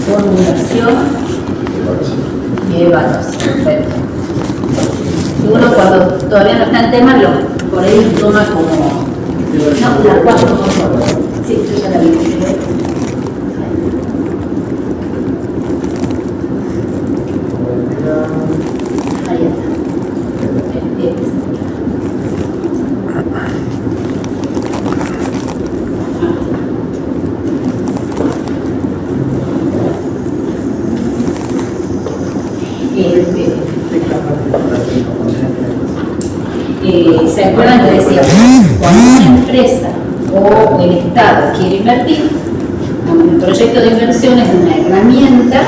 Formulación y evaluación. Perfecto. Y uno cuando todavía no está en tema, por ahí lo toma como... No, la 4, por favor. Sí, yo ya la vi. Ahí está. ¿Se acuerdan que decíamos? Cuando una empresa o el Estado quiere invertir, el proyecto de inversión es una herramienta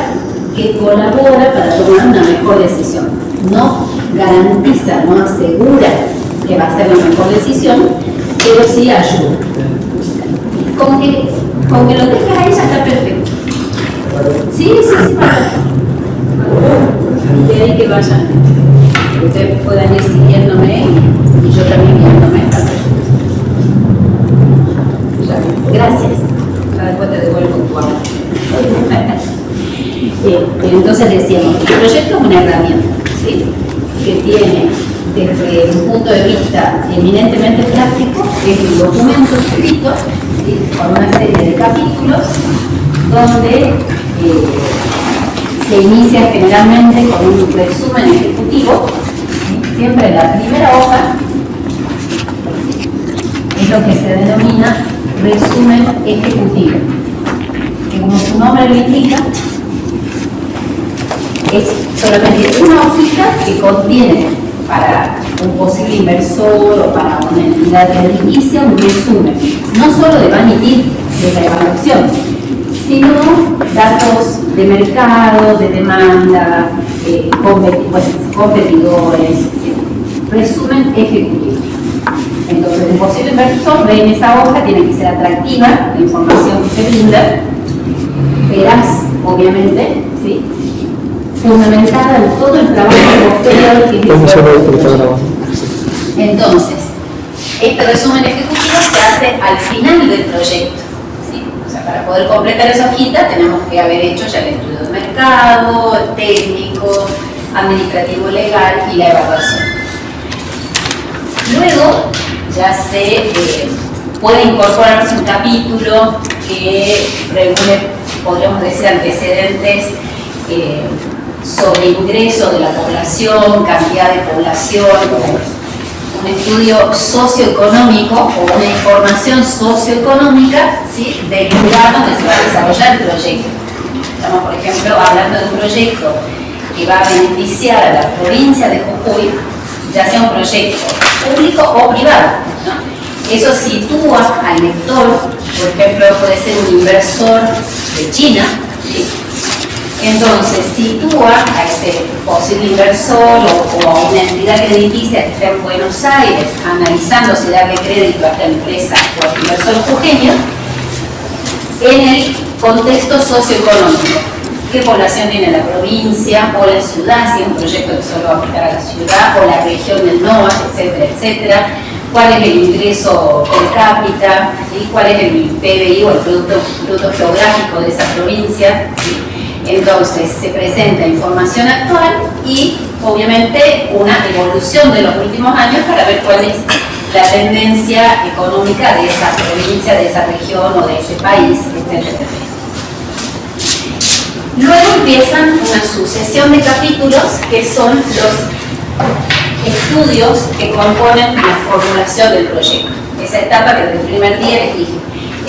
que colabora para tomar una mejor decisión. No garantiza, no asegura que va a ser la mejor decisión, pero sí ayuda. Con que lo tengas ahí ya está perfecto. Sí, de ahí que vayan, que ustedes puedan ir siguiéndome y yo también viéndome. Gracias. Ya después te devuelvo tu agua. Entonces decíamos, el proyecto es una herramienta, ¿sí?, que tiene desde un punto de vista eminentemente práctico, es un documento escrito, ¿sí?, con una serie de capítulos donde se inicia generalmente con un resumen ejecutivo, ¿sí?, siempre en la primera hoja es lo que se denomina resumen ejecutivo, que como su nombre lo indica, es solamente una hojita que contiene para un posible inversor o para una entidad crediticia un resumen, no solo de va a emitir de la evaluación, sino datos de mercado, de demanda, competidores, resumen ejecutivo. Entonces, un posible inversor ve en esa hoja, tiene que ser atractiva la información que se brinda, veraz, obviamente, ¿sí?, fundamentada en todo el trabajo posterior que entonces, este resumen ejecutivo se hace al final del proyecto, ¿sí? O sea, para poder completar esa hojita tenemos que haber hecho ya el estudio de mercado, técnico, administrativo legal y la evaluación. Luego ya se puede incorporarse un capítulo que regule, podríamos decir, antecedentes sobre ingreso de la población, cantidad de población, un estudio socioeconómico o una información socioeconómica, ¿sí?, del lugar donde se va a desarrollar el proyecto. Estamos, por ejemplo, hablando de un proyecto que va a beneficiar a la provincia de Jujuy, ya sea un proyecto público o privado, ¿no? Eso sitúa al lector, por ejemplo, puede ser un inversor de China, ¿sí?, entonces sitúa a ese posible inversor o a una entidad crediticia que está en Buenos Aires analizando si darle crédito a esta empresa o a este inversor jujeño en el contexto socioeconómico. ¿Qué población tiene la provincia o la ciudad, si es un proyecto que solo va a afectar a la ciudad o la región del NOA, etcétera, etcétera? ¿Cuál es el ingreso per cápita? ¿Sí? ¿Cuál es el PBI o el Producto Geográfico de esa provincia? ¿Sí? Entonces se presenta información actual y obviamente una evolución de los últimos años para ver cuál es la tendencia económica de esa provincia, de esa región o de ese país, etc. Luego empiezan una sucesión de capítulos que son los estudios que componen la formulación del proyecto. Esa etapa que desde el primer día les dije,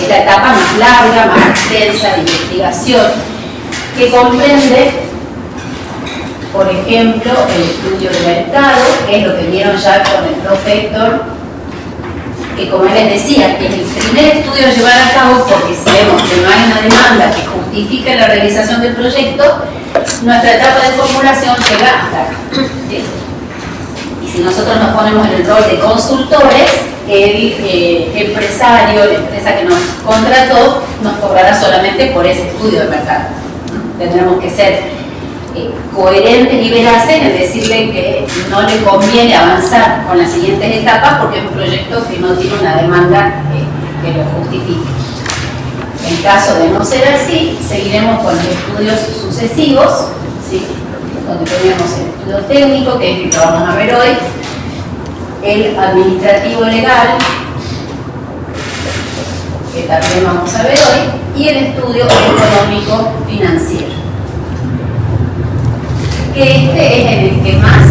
es la etapa más larga, más extensa de investigación, que comprende, por ejemplo, el estudio de mercado, que es lo que vieron ya con el profe Héctor, que como él les decía, que es el primer estudio a llevar a cabo porque si vemos que no hay una demanda que justifique la realización del proyecto, nuestra etapa de formulación llega hasta acá, ¿sí? Y si nosotros nos ponemos en el rol de consultores, el empresario, la empresa que nos contrató, nos cobrará solamente por ese estudio de mercado. Tendremos que ser coherentes y veraces en decirle que no le conviene avanzar con las siguientes etapas porque es un proyecto que no tiene una demanda que lo justifique. En caso de no ser así, seguiremos con los estudios sucesivos, ¿sí? Donde tenemos el estudio técnico, que es el que vamos a ver hoy, el administrativo legal, que también vamos a ver hoy, y el estudio económico financiero, que este es en el que más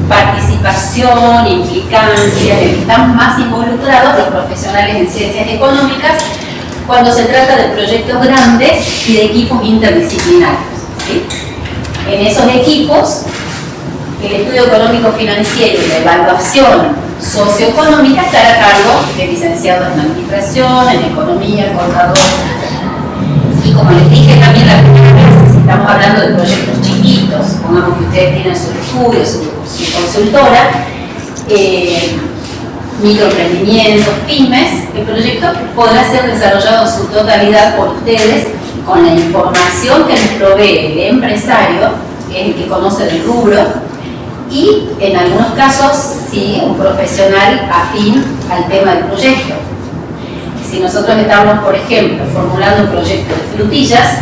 participación, implicancia, en el que están más involucrados los profesionales en ciencias económicas cuando se trata de proyectos grandes y de equipos interdisciplinarios, ¿sí? En esos equipos, el estudio económico financiero y la evaluación socioeconómica estará a cargo de licenciados en administración, en economía, contadores. Y como les dije también la primera vez, si estamos hablando de proyectos chiquitos, pongamos que ustedes tienen su estudio, su consultora, microemprendimientos, pymes, el proyecto podrá ser desarrollado en su totalidad por ustedes con la información que les provee el empresario, que es el que conoce del rubro, y en algunos casos, sí, un profesional afín al tema del proyecto. Si nosotros estamos, por ejemplo, formulando un proyecto de frutillas,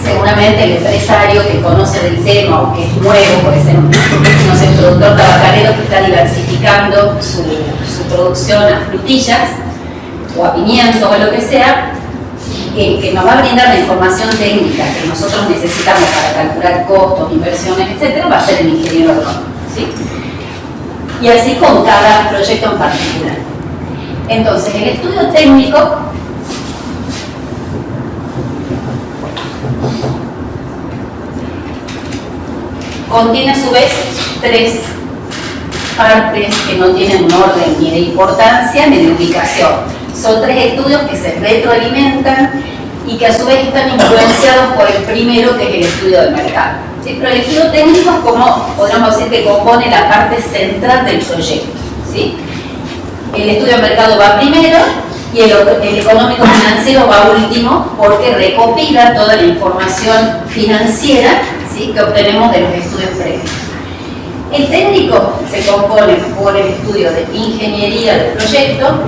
seguramente el empresario que conoce del tema o que es nuevo, puede ser un productor tabacalero que está diversificando su producción a frutillas o a pimientos o lo que sea, que nos va a brindar la información técnica que nosotros necesitamos para calcular costos, inversiones, etc., va a ser el ingeniero agrónomo, ¿sí? Y así con cada proyecto en particular. Entonces, el estudio técnico contiene a su vez tres partes que no tienen un orden ni de importancia ni de ubicación. Son tres estudios que se retroalimentan y que a su vez están influenciados por el primero, que es el estudio del mercado. ¿Sí? Pero el estudio técnico es como, podríamos decir, que compone la parte central del proyecto, ¿sí? El estudio del mercado va primero y el económico financiero va último, porque recopila toda la información financiera, ¿sí?, que obtenemos de los estudios previos. El técnico se compone por el estudio de ingeniería del proyecto,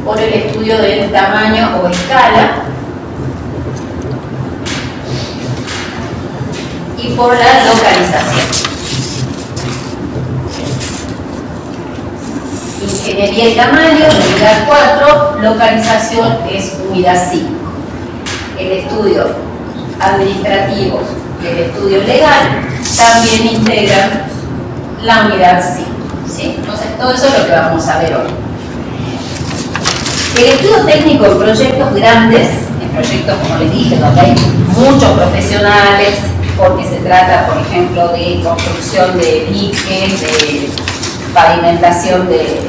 por el estudio del tamaño o escala y por la localización. Ingeniería y tamaño, unidad 4, localización es unidad 5. El estudio administrativo y el estudio legal también integran la unidad 5. ¿Sí? Entonces, todo eso es lo que vamos a ver hoy. El estudio técnico en proyectos grandes, en proyectos, como les dije, donde hay muchos profesionales, porque se trata, por ejemplo, de construcción de diques, de pavimentación de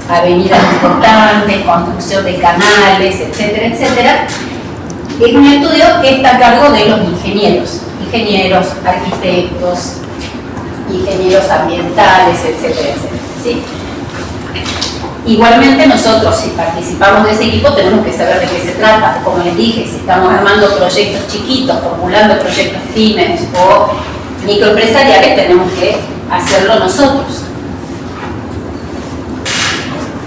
avenidas importantes, construcción de canales, etcétera, etcétera, es un estudio que está a cargo de los ingenieros, arquitectos, ingenieros ambientales, etcétera, etcétera, ¿sí? Igualmente nosotros, si participamos de ese equipo, tenemos que saber de qué se trata. Como les dije, si estamos armando proyectos chiquitos, formulando proyectos pymes o microempresariales, tenemos que hacerlo nosotros.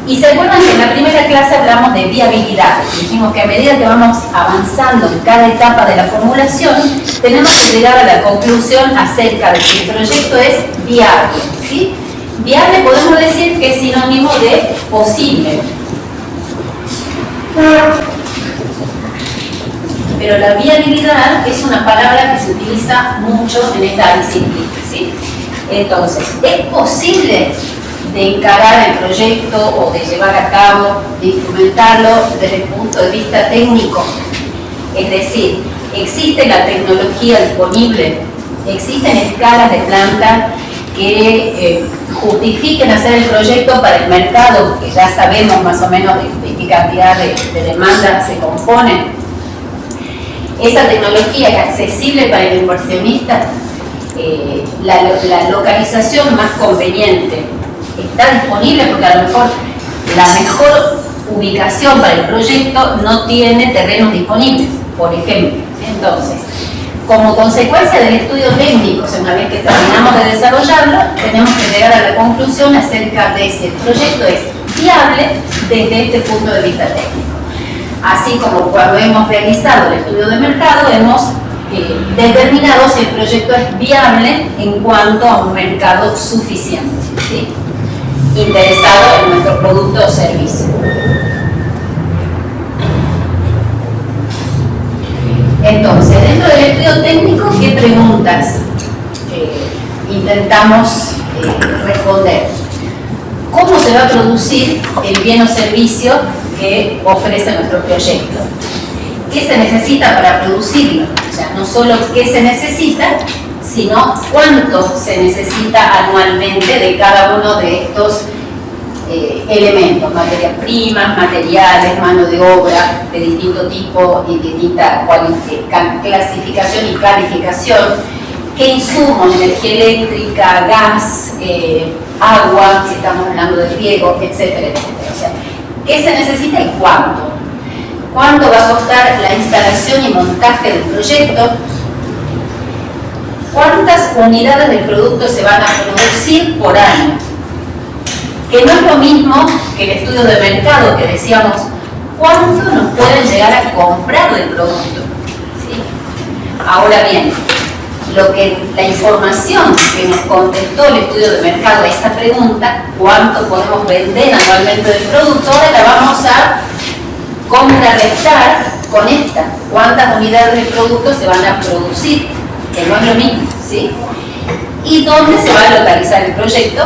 Y se acuerdan que en la primera clase hablamos de viabilidad. Dijimos que a medida que vamos avanzando en cada etapa de la formulación, tenemos que llegar a la conclusión acerca de que el proyecto es viable, ¿sí? Viable podemos decir que es sinónimo de posible. Pero la viabilidad es una palabra que se utiliza mucho en esta disciplina, ¿sí? Entonces, ¿es posible de encarar el proyecto o de llevar a cabo, de instrumentarlo desde el punto de vista técnico? Es decir, ¿existe la tecnología disponible? ¿Existen escalas de planta que justifiquen hacer el proyecto para el mercado, que ya sabemos más o menos de qué cantidad de demanda se compone? ¿Esa tecnología es accesible para el inversionista? La localización más conveniente está disponible, porque a lo mejor la mejor ubicación para el proyecto no tiene terrenos disponibles, por ejemplo. Entonces, Como consecuencia del estudio técnico, o sea, una vez que terminamos de desarrollarlo, tenemos que llegar a la conclusión acerca de si el proyecto es viable desde este punto de vista técnico. Así como cuando hemos realizado el estudio de mercado, hemos determinado si el proyecto es viable en cuanto a un mercado suficiente, ¿sí?, interesado en nuestro producto o servicio. Entonces, dentro del estudio técnico, ¿qué preguntas intentamos responder? ¿Cómo se va a producir el bien o servicio que ofrece nuestro proyecto? ¿Qué se necesita para producirlo? O sea, no solo qué se necesita, sino cuánto se necesita anualmente de cada uno de estos elementos, materias primas, materiales, mano de obra de distinto tipo y distinta clasificación y calificación, qué insumos, energía eléctrica, gas, agua, si estamos hablando de riego, etcétera, etcétera. O sea, qué se necesita y cuánto. ¿Cuánto va a costar la instalación y montaje del proyecto? ¿Cuántas unidades del producto se van a producir por año? Que no es lo mismo que el estudio de mercado que decíamos, ¿cuánto nos pueden llegar a comprar del producto? ¿Sí? Ahora bien, la información que nos contestó el estudio de mercado a esa pregunta, ¿cuánto podemos vender anualmente del producto? Ahora la vamos a contrarrestar con esta, ¿cuántas unidades de producto se van a producir? Que no es lo mismo, ¿sí? ¿Y dónde se va a localizar el proyecto?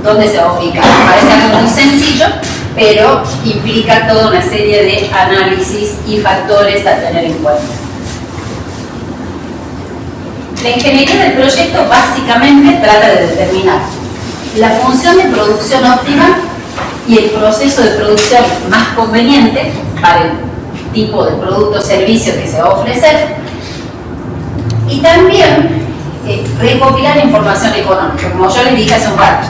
¿Dónde se va a ubicar? Parece algo muy sencillo, pero implica toda una serie de análisis y factores a tener en cuenta. La ingeniería del proyecto básicamente trata de determinar la función de producción óptima y el proceso de producción más conveniente para el tipo de producto o servicio que se va a ofrecer, y también recopilar información económica, como yo les dije hace un rato.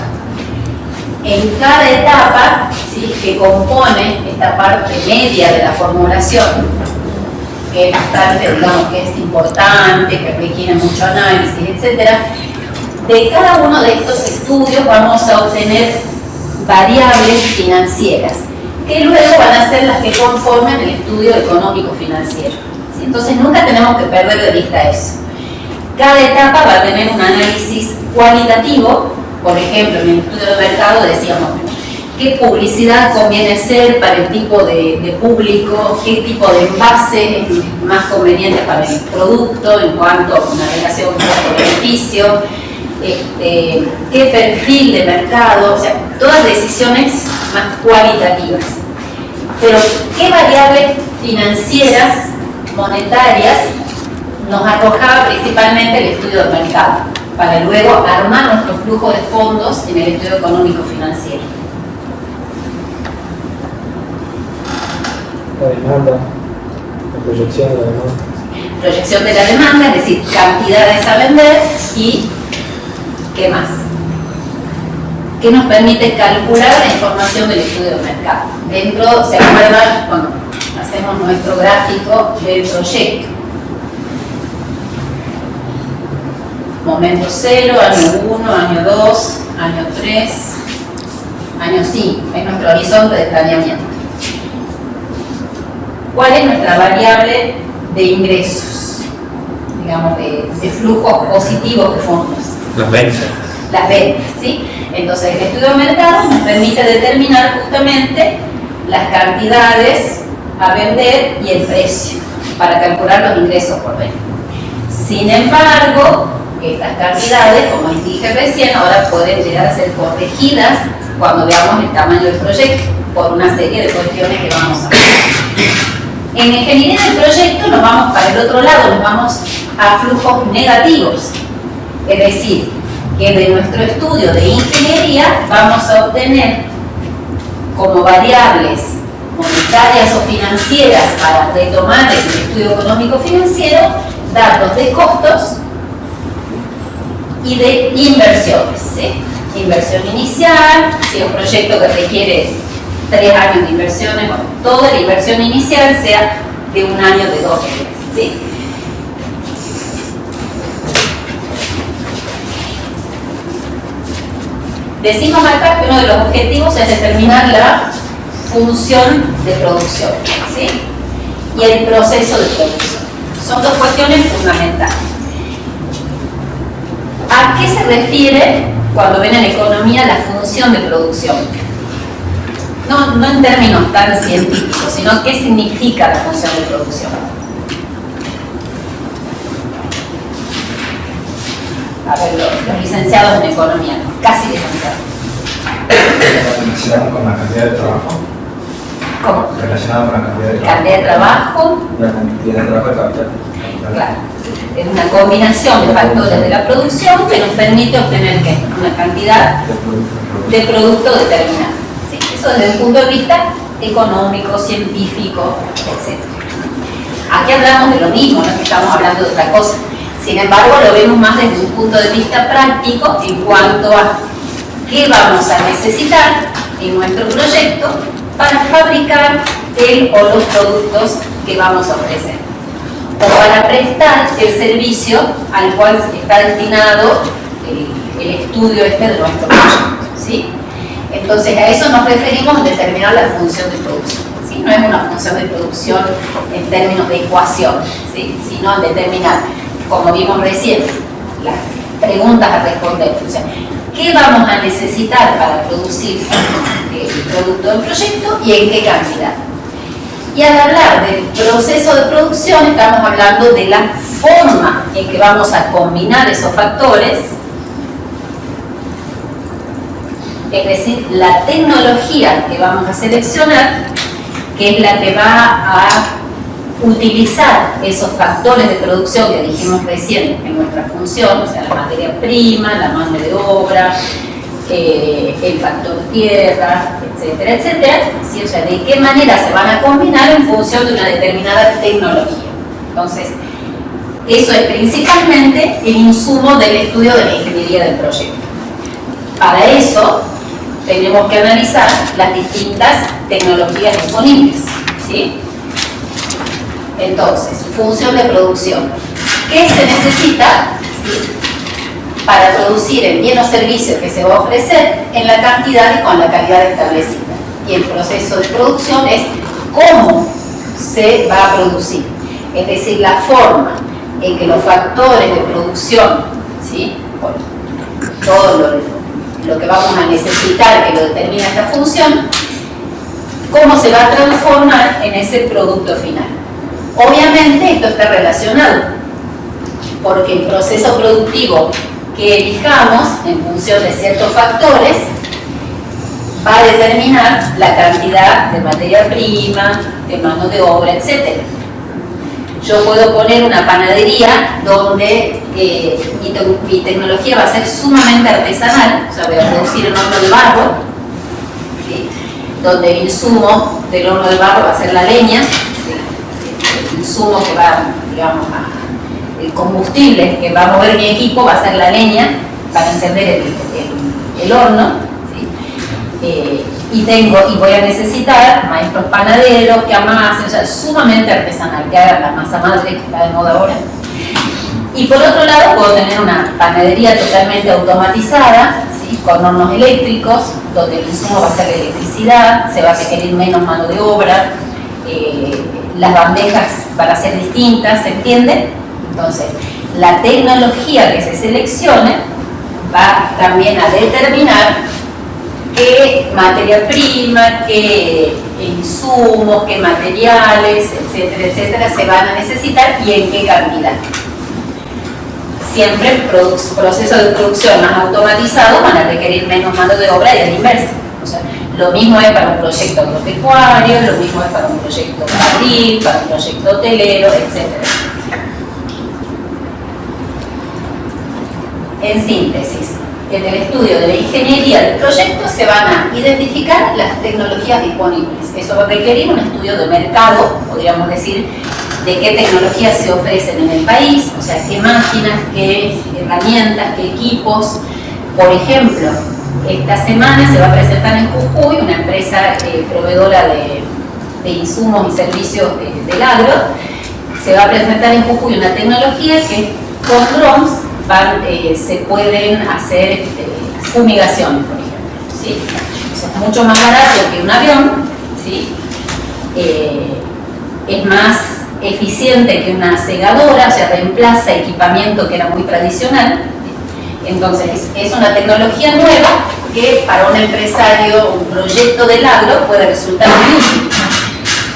En cada etapa, ¿sí?, que compone esta parte media de la formulación, que es bastante, digamos, que es importante, que requiere mucho análisis, etc., de cada uno de estos estudios vamos a obtener variables financieras, que luego van a ser las que conforman el estudio económico-financiero, ¿sí? Entonces nunca tenemos que perder de vista eso. Cada etapa va a tener un análisis cualitativo. Por ejemplo, en el estudio de mercado decíamos qué publicidad conviene hacer para el tipo de público, qué tipo de envase es más conveniente para el producto en cuanto a una relación costo-beneficio, qué perfil de mercado, o sea, todas decisiones más cualitativas. Pero qué variables financieras, monetarias, nos arrojaba principalmente el estudio de mercado, para luego armar nuestro flujo de fondos en el estudio económico-financiero. La demanda, la proyección de la demanda. Proyección de la demanda, es decir, cantidades a vender, y ¿qué más? ¿Qué nos permite calcular la información del estudio de mercado? Dentro, se acuerdan, cuando hacemos nuestro gráfico del proyecto. Momento 0, año 1, año 2, año 3, año 5. Es nuestro horizonte de planeamiento. ¿Cuál es nuestra variable de ingresos? Digamos, de flujos positivos de fondos. Las ventas. Las ventas, ¿sí? Entonces, el estudio de mercado nos permite determinar justamente las cantidades a vender y el precio para calcular los ingresos por venta. Sin embargo, estas cantidades, como les dije recién, ahora pueden llegar a ser corregidas cuando veamos el tamaño del proyecto por una serie de cuestiones que vamos a ver. En ingeniería del proyecto nos vamos para el otro lado, nos vamos a flujos negativos, es decir, que de nuestro estudio de ingeniería vamos a obtener como variables monetarias o financieras para retomar el estudio económico-financiero datos de costos y de inversiones, ¿sí? Inversión inicial, si es un proyecto que requiere 3 años de inversiones, bueno, toda la inversión inicial sea de 1 año, de 2 años, ¿sí? Decimos acá que uno de los objetivos es determinar la función de producción, ¿sí? Y el proceso de producción. Son dos cuestiones fundamentales. ¿A qué se refiere cuando ven en economía la función de producción? No en términos tan científicos, sino qué significa la función de producción. A ver, los licenciados en economía, casi licenciados. Relacionado con la cantidad de trabajo. ¿Cómo? Relacionado con la cantidad de trabajo. Cantidad de trabajo. La cantidad de trabajo de capital. Claro. Es una combinación de factores de la producción que nos permite obtener ¿qué? Una cantidad de producto determinada. ¿Sí? Eso desde el punto de vista económico, científico, etc. Aquí hablamos de lo mismo, no es que estamos hablando de otra cosa. Sin embargo, lo vemos más desde un punto de vista práctico en cuanto a qué vamos a necesitar en nuestro proyecto para fabricar el o los productos que vamos a ofrecer, o para prestar el servicio al cual está destinado el estudio de nuestro proyecto, ¿sí? Entonces a eso nos referimos en determinar la función de producción, ¿sí? No es una función de producción en términos de ecuación, ¿sí? Sino en determinar, como vimos recién, las preguntas a responder, o sea, ¿qué vamos a necesitar para producir el producto del proyecto y en qué cantidad? Y al hablar del proceso de producción estamos hablando de la forma en que vamos a combinar esos factores, es decir, la tecnología que vamos a seleccionar, que es la que va a utilizar esos factores de producción que dijimos recién en nuestra función, o sea, la materia prima, la mano de obra, el factor tierra, etcétera, etcétera, ¿sí? O sea, de qué manera se van a combinar en función de una determinada tecnología. Entonces, eso es principalmente el insumo del estudio de la ingeniería del proyecto. Para eso, tenemos que analizar las distintas tecnologías disponibles, ¿sí? Entonces, función de producción. ¿Qué se necesita, ¿sí?, para producir el bien o servicio que se va a ofrecer en la cantidad y con la calidad establecida? Y el proceso de producción es cómo se va a producir, es decir, la forma en que los factores de producción, ¿sí?, bueno, todo lo que vamos a necesitar que lo determina esta función, cómo se va a transformar en ese producto final. Obviamente esto está relacionado, porque el proceso productivo que elijamos en función de ciertos factores va a determinar la cantidad de materia prima, de mano de obra, etc. Yo puedo poner una panadería donde mi tecnología va a ser sumamente artesanal, o sea, voy a producir en horno de barro, ¿sí?, donde el insumo del horno de barro va a ser la leña, ¿sí?, el insumo que va, digamos, el combustible que va a mover mi equipo va a ser la leña para encender el horno, ¿sí? Y voy a necesitar maestros panaderos que amasen, o sea, sumamente artesanal, que hagan la masa madre que está de moda ahora. Y por otro lado puedo tener una panadería totalmente automatizada, ¿sí?, con hornos eléctricos, donde el insumo va a ser la electricidad, se va a requerir menos mano de obra, las bandejas van a ser distintas, ¿se entiende? Entonces, la tecnología que se seleccione va también a determinar qué materia prima, qué insumos, qué materiales, etcétera, etcétera, se van a necesitar y en qué cantidad. Siempre procesos de producción más automatizados van a requerir menos mano de obra y a la inversa. O sea, lo mismo es para un proyecto agropecuario, lo mismo es para un proyecto fabril, para un proyecto hotelero, etcétera. En síntesis, en el estudio de la ingeniería del proyecto se van a identificar las tecnologías disponibles. Eso va a requerir un estudio de mercado, podríamos decir, de qué tecnologías se ofrecen en el país, o sea, qué máquinas, qué herramientas, qué equipos. Por ejemplo, esta semana se va a presentar en Jujuy una empresa proveedora de insumos y servicios del agro. Se va a presentar en Jujuy una tecnología que con drones se pueden hacer fumigaciones, por ejemplo. ¿sí? O sea, es mucho más barato que un avión, ¿sí? Es más eficiente que una segadora, o sea, reemplaza equipamiento que era muy tradicional. Entonces, es una tecnología nueva que para un empresario, un proyecto del agro puede resultar muy útil.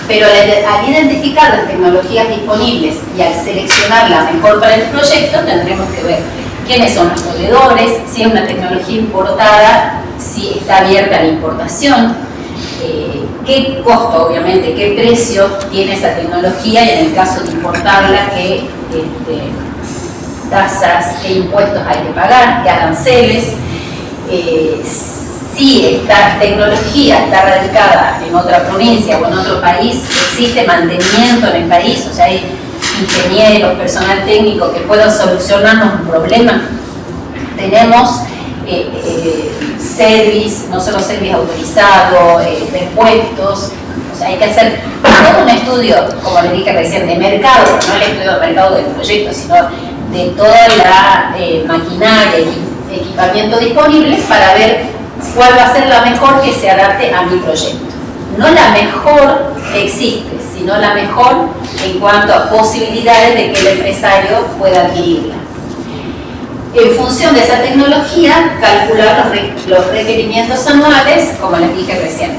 Pero al identificar las tecnologías disponibles y al seleccionar la mejor para el proyecto, tendremos que ver quiénes son los proveedores, si es una tecnología importada, si está abierta a la importación, qué costo, obviamente, qué precio tiene esa tecnología y en el caso de importarla, qué tasas, qué impuestos hay que pagar, qué aranceles, si esta tecnología está radicada en otra provincia o en otro país, existe mantenimiento en el país, o sea, hay ingenieros, personal técnico que puedan solucionarnos un problema. Tenemos service, no solo service autorizado, repuestos, o sea, hay que hacer todo un estudio, como les dije recién, de mercado, no el estudio de mercado del proyecto, sino de toda la maquinaria y equipamiento disponible para ver cuál va a ser la mejor que se adapte a mi proyecto. No la mejor que existe, sino la mejor en cuanto a posibilidades de que el empresario pueda adquirirla. En función de esa tecnología, calcular los requerimientos anuales, como les dije recién.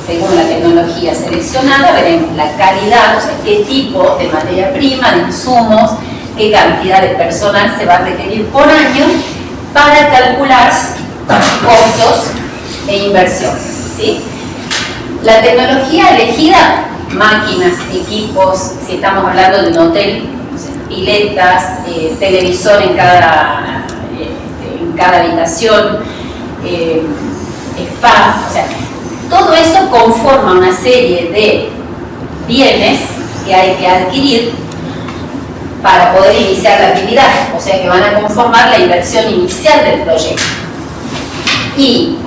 Según la tecnología seleccionada, veremos la calidad, o sea, qué tipo de materia prima, de insumos, qué cantidad de personal se va a requerir por año para calcular costos e inversiones, ¿sí? La tecnología elegida, máquinas, equipos, si estamos hablando de un hotel, piletas, televisor en cada habitación, spa, o sea, todo eso conforma una serie de bienes que hay que adquirir para poder iniciar la actividad, o sea que van a conformar la inversión inicial del proyecto. Y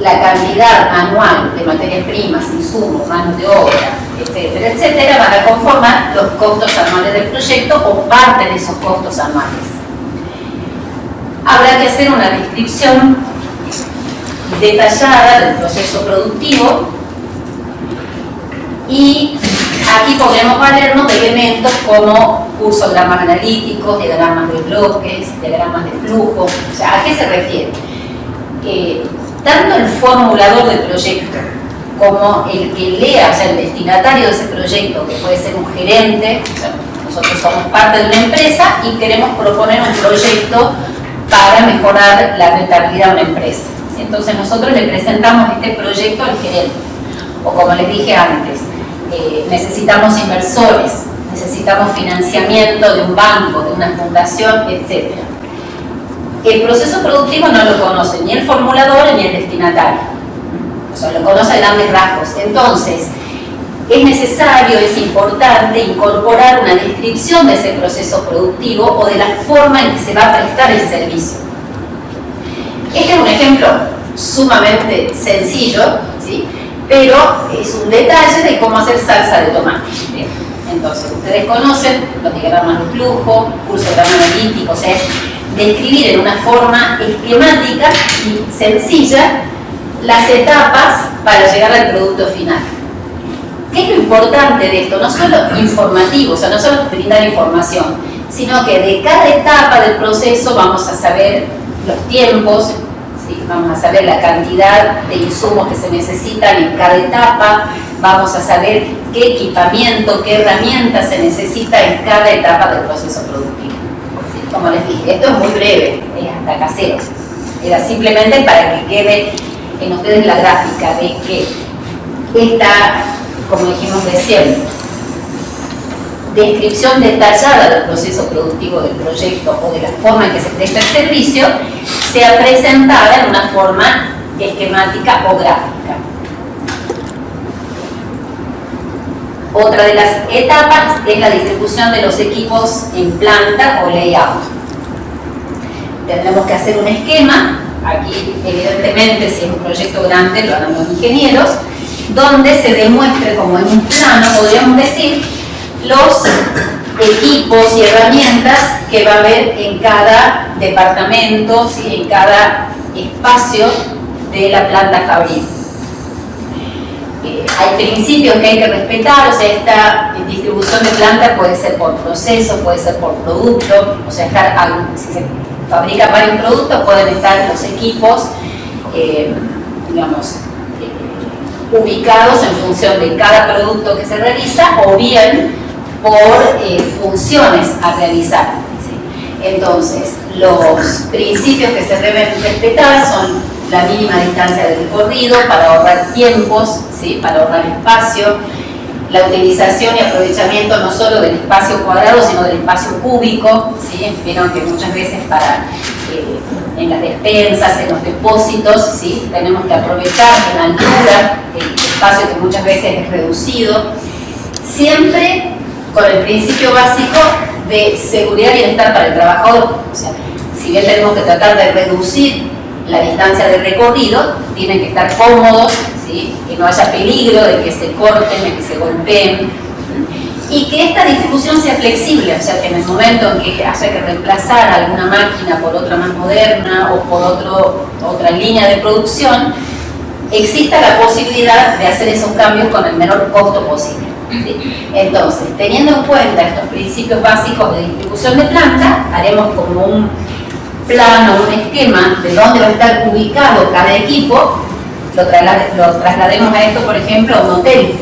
la cantidad anual de materias primas, insumos, manos de obra, etcétera, etcétera, van a conformar los costos anuales del proyecto o parte de esos costos anuales. Habrá que hacer una descripción detallada del proceso productivo y aquí podremos valernos de elementos como cursogramas analíticos, diagramas de bloques, diagramas de flujo. O sea, ¿a qué se refiere? Tanto el formulador del proyecto como el que lea, o sea, el destinatario de ese proyecto, que puede ser un gerente, o sea, nosotros somos parte de una empresa y queremos proponer un proyecto para mejorar la rentabilidad de una empresa. Entonces nosotros le presentamos este proyecto al gerente, o como les dije antes, necesitamos inversores, necesitamos financiamiento de un banco, de una fundación, etc. El proceso productivo no lo conoce ni el formulador ni el destinatario, o sea, lo conoce a grandes rasgos. Entonces, es necesario, es importante incorporar una descripción de ese proceso productivo o de la forma en que se va a prestar el servicio. Este es un ejemplo sumamente sencillo, ¿sí? Pero es un detalle de cómo hacer salsa de tomate. ¿Bien? Entonces, ustedes conocen los diagramas de flujo, cursogramas analíticos, o sea, es describir en una forma esquemática y sencilla las etapas para llegar al producto final. ¿Qué es lo importante de esto? No solo informativo, o sea, no solo brindar información, sino que de cada etapa del proceso vamos a saber los tiempos, ¿sí? Vamos a saber la cantidad de insumos que se necesitan en cada etapa, vamos a saber qué equipamiento, qué herramientas se necesita en cada etapa del proceso productivo. ¿Sí? Como les dije, esto es muy breve, es hasta casero. Era simplemente para que quede en ustedes la gráfica de que esta, como dijimos recién, descripción detallada del proceso productivo del proyecto o de la forma en que se presta el servicio sea presentada en una forma esquemática o gráfica. Otra de las etapas es la distribución de los equipos en planta o layout. Tendremos que hacer un esquema, aquí evidentemente si es un proyecto grande lo harán los ingenieros, donde se demuestre como en un plano, podríamos decir, los equipos y herramientas que va a haber en cada departamento, ¿sí? En cada espacio de la planta fabril. Hay principios que hay que respetar, o sea, esta distribución de planta puede ser por proceso, puede ser por producto, o sea, si se fabrican varios productos, pueden estar los equipos, digamos, ubicados en función de cada producto que se realiza o bien por funciones a realizar, ¿sí? Entonces, los principios que se deben respetar son la mínima distancia de recorrido para ahorrar tiempos, ¿sí? Para ahorrar espacio, la utilización y aprovechamiento no solo del espacio cuadrado, sino del espacio cúbico, ¿sí? Vieron que muchas veces en las despensas, en los depósitos, ¿sí? Tenemos que aprovechar en altura el espacio que muchas veces es reducido, siempre con el principio básico de seguridad y bienestar para el trabajador. O sea, si bien tenemos que tratar de reducir la distancia de recorrido, tienen que estar cómodos, ¿sí? Que no haya peligro de que se corten, de que se golpeen, y que esta distribución sea flexible, o sea, que en el momento en que haya que reemplazar alguna máquina por otra más moderna o por otra línea de producción, exista la posibilidad de hacer esos cambios con el menor costo posible. ¿Sí? Entonces, teniendo en cuenta estos principios básicos de distribución de planta, haremos como un plano, un esquema de dónde va a estar ubicado cada equipo, lo traslademos a esto, por ejemplo, a un hotel.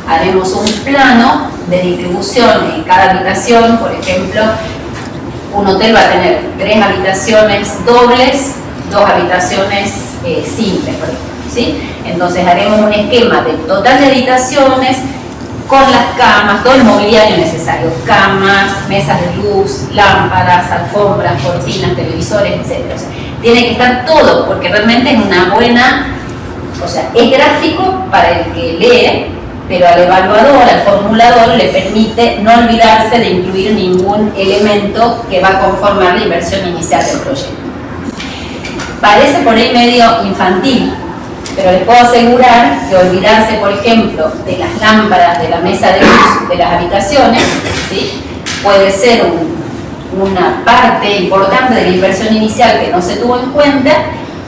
Haremos un plano de distribución en cada habitación, por ejemplo, un hotel va a tener 3 habitaciones dobles, 2 habitaciones simples, por ejemplo, ¿sí? Entonces haremos un esquema de total de habitaciones, con las camas, todo el mobiliario necesario, camas, mesas de luz, lámparas, alfombras, cortinas, televisores, etc. O sea, tiene que estar todo, porque realmente es una buena, o sea, es gráfico para el que lee, pero al evaluador, al formulador, le permite no olvidarse de incluir ningún elemento que va a conformar la inversión inicial del proyecto. Parece por ahí medio infantil, pero les puedo asegurar que olvidarse, por ejemplo, de las lámparas, de la mesa de luz, de las habitaciones, ¿sí? Puede ser una parte importante de la inversión inicial que no se tuvo en cuenta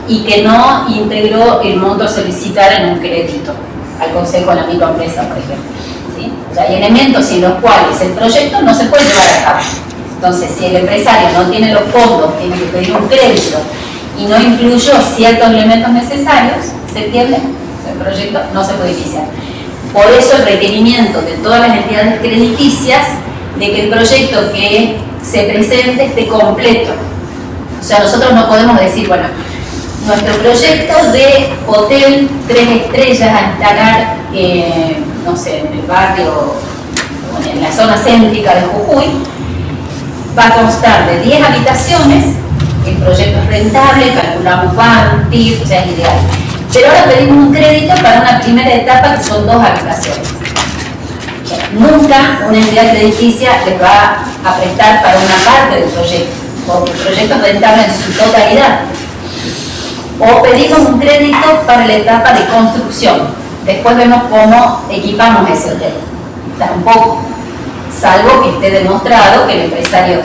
y que no integró el monto a solicitar en un crédito al Consejo de la Microempresa, por ejemplo, ¿sí? O sea, hay elementos sin los cuales el proyecto no se puede llevar a cabo. Entonces, si el empresario no tiene los fondos, tiene que pedir un crédito y no incluyó ciertos elementos necesarios, ¿se entiende? El proyecto no se puede iniciar. Por eso el requerimiento de todas las entidades crediticias de que el proyecto que se presente esté completo. O sea, nosotros no podemos decir, bueno, nuestro proyecto de hotel 3 estrellas a instalar, no sé, en el barrio, en la zona céntrica de Jujuy, va a constar de 10 habitaciones, el proyecto es rentable, calculamos BANTIF, o sea, es ideal. Pero ahora pedimos un crédito para una primera etapa que son 2 habitaciones. O sea, nunca una entidad crediticia les va a prestar para una parte del proyecto, porque el proyecto es rentable en su totalidad. O pedimos un crédito para la etapa de construcción. Después vemos cómo equipamos ese hotel. Tampoco, salvo que esté demostrado que el empresario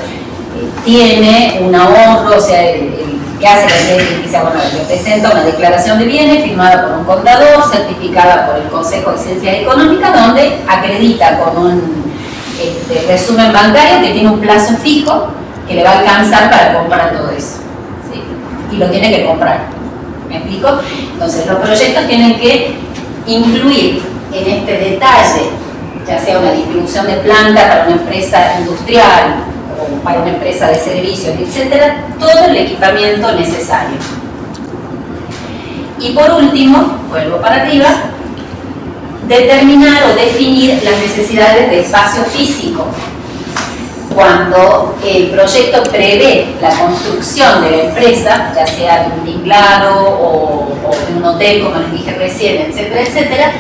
tiene un ahorro, o sea, el que hace la entidad crediticia, bueno, le presenta una declaración de bienes firmada por un contador, certificada por el Consejo de Ciencias Económicas, donde acredita con un resumen bancario que tiene un plazo fijo que le va a alcanzar para comprar todo eso, ¿sí? Y lo tiene que comprar. ¿Me explico? Entonces, los proyectos tienen que incluir en este detalle, ya sea una distribución de planta para una empresa industrial o para una empresa de servicios, etcétera, todo el equipamiento necesario. Y por último, vuelvo para arriba, determinar o definir las necesidades de espacio físico. Cuando el proyecto prevé la construcción de la empresa, ya sea de un tinglado o de un hotel, como les dije recién, etcétera, etcétera,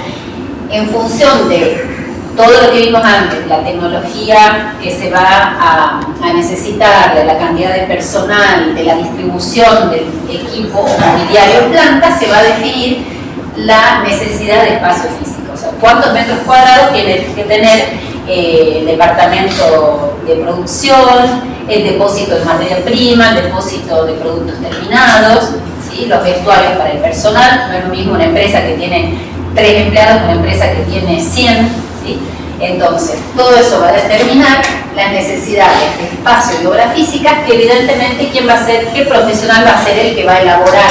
en función de todo lo que vimos antes, la tecnología que se va a necesitar, de la cantidad de personal, de la distribución del equipo o mobiliario en planta, se va a definir la necesidad de espacio físico. O sea, cuántos metros cuadrados tiene que tener el departamento de producción, el depósito de materia prima, el depósito de productos terminados, ¿sí? Los vestuarios para el personal, no es lo mismo una empresa que tiene 3 empleados que una empresa que tiene 100, ¿sí? Entonces, todo eso va a determinar las necesidades de espacio y obra física, que evidentemente quién va a ser, qué profesional va a ser el que va a elaborar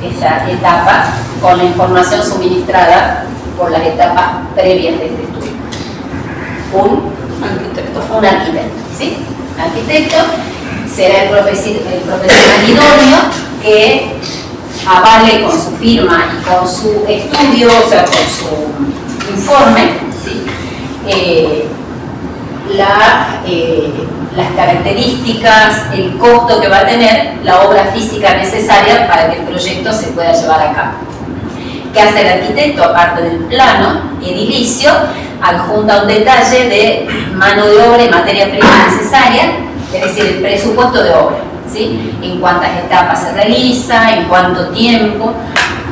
esta etapa con la información suministrada por las etapas previas de este estudio. Un arquitecto, ¿sí? Un arquitecto será el profesional idóneo que avale con su firma y con su estudio, o sea, con su informe, ¿sí? Las características, el costo que va a tener la obra física necesaria para que el proyecto se pueda llevar a cabo. ¿Qué hace el arquitecto? Aparte del plano edilicio, adjunta un detalle de mano de obra y materia prima necesaria, es decir, el presupuesto de obra, ¿sí? En cuántas etapas se realiza, en cuánto tiempo.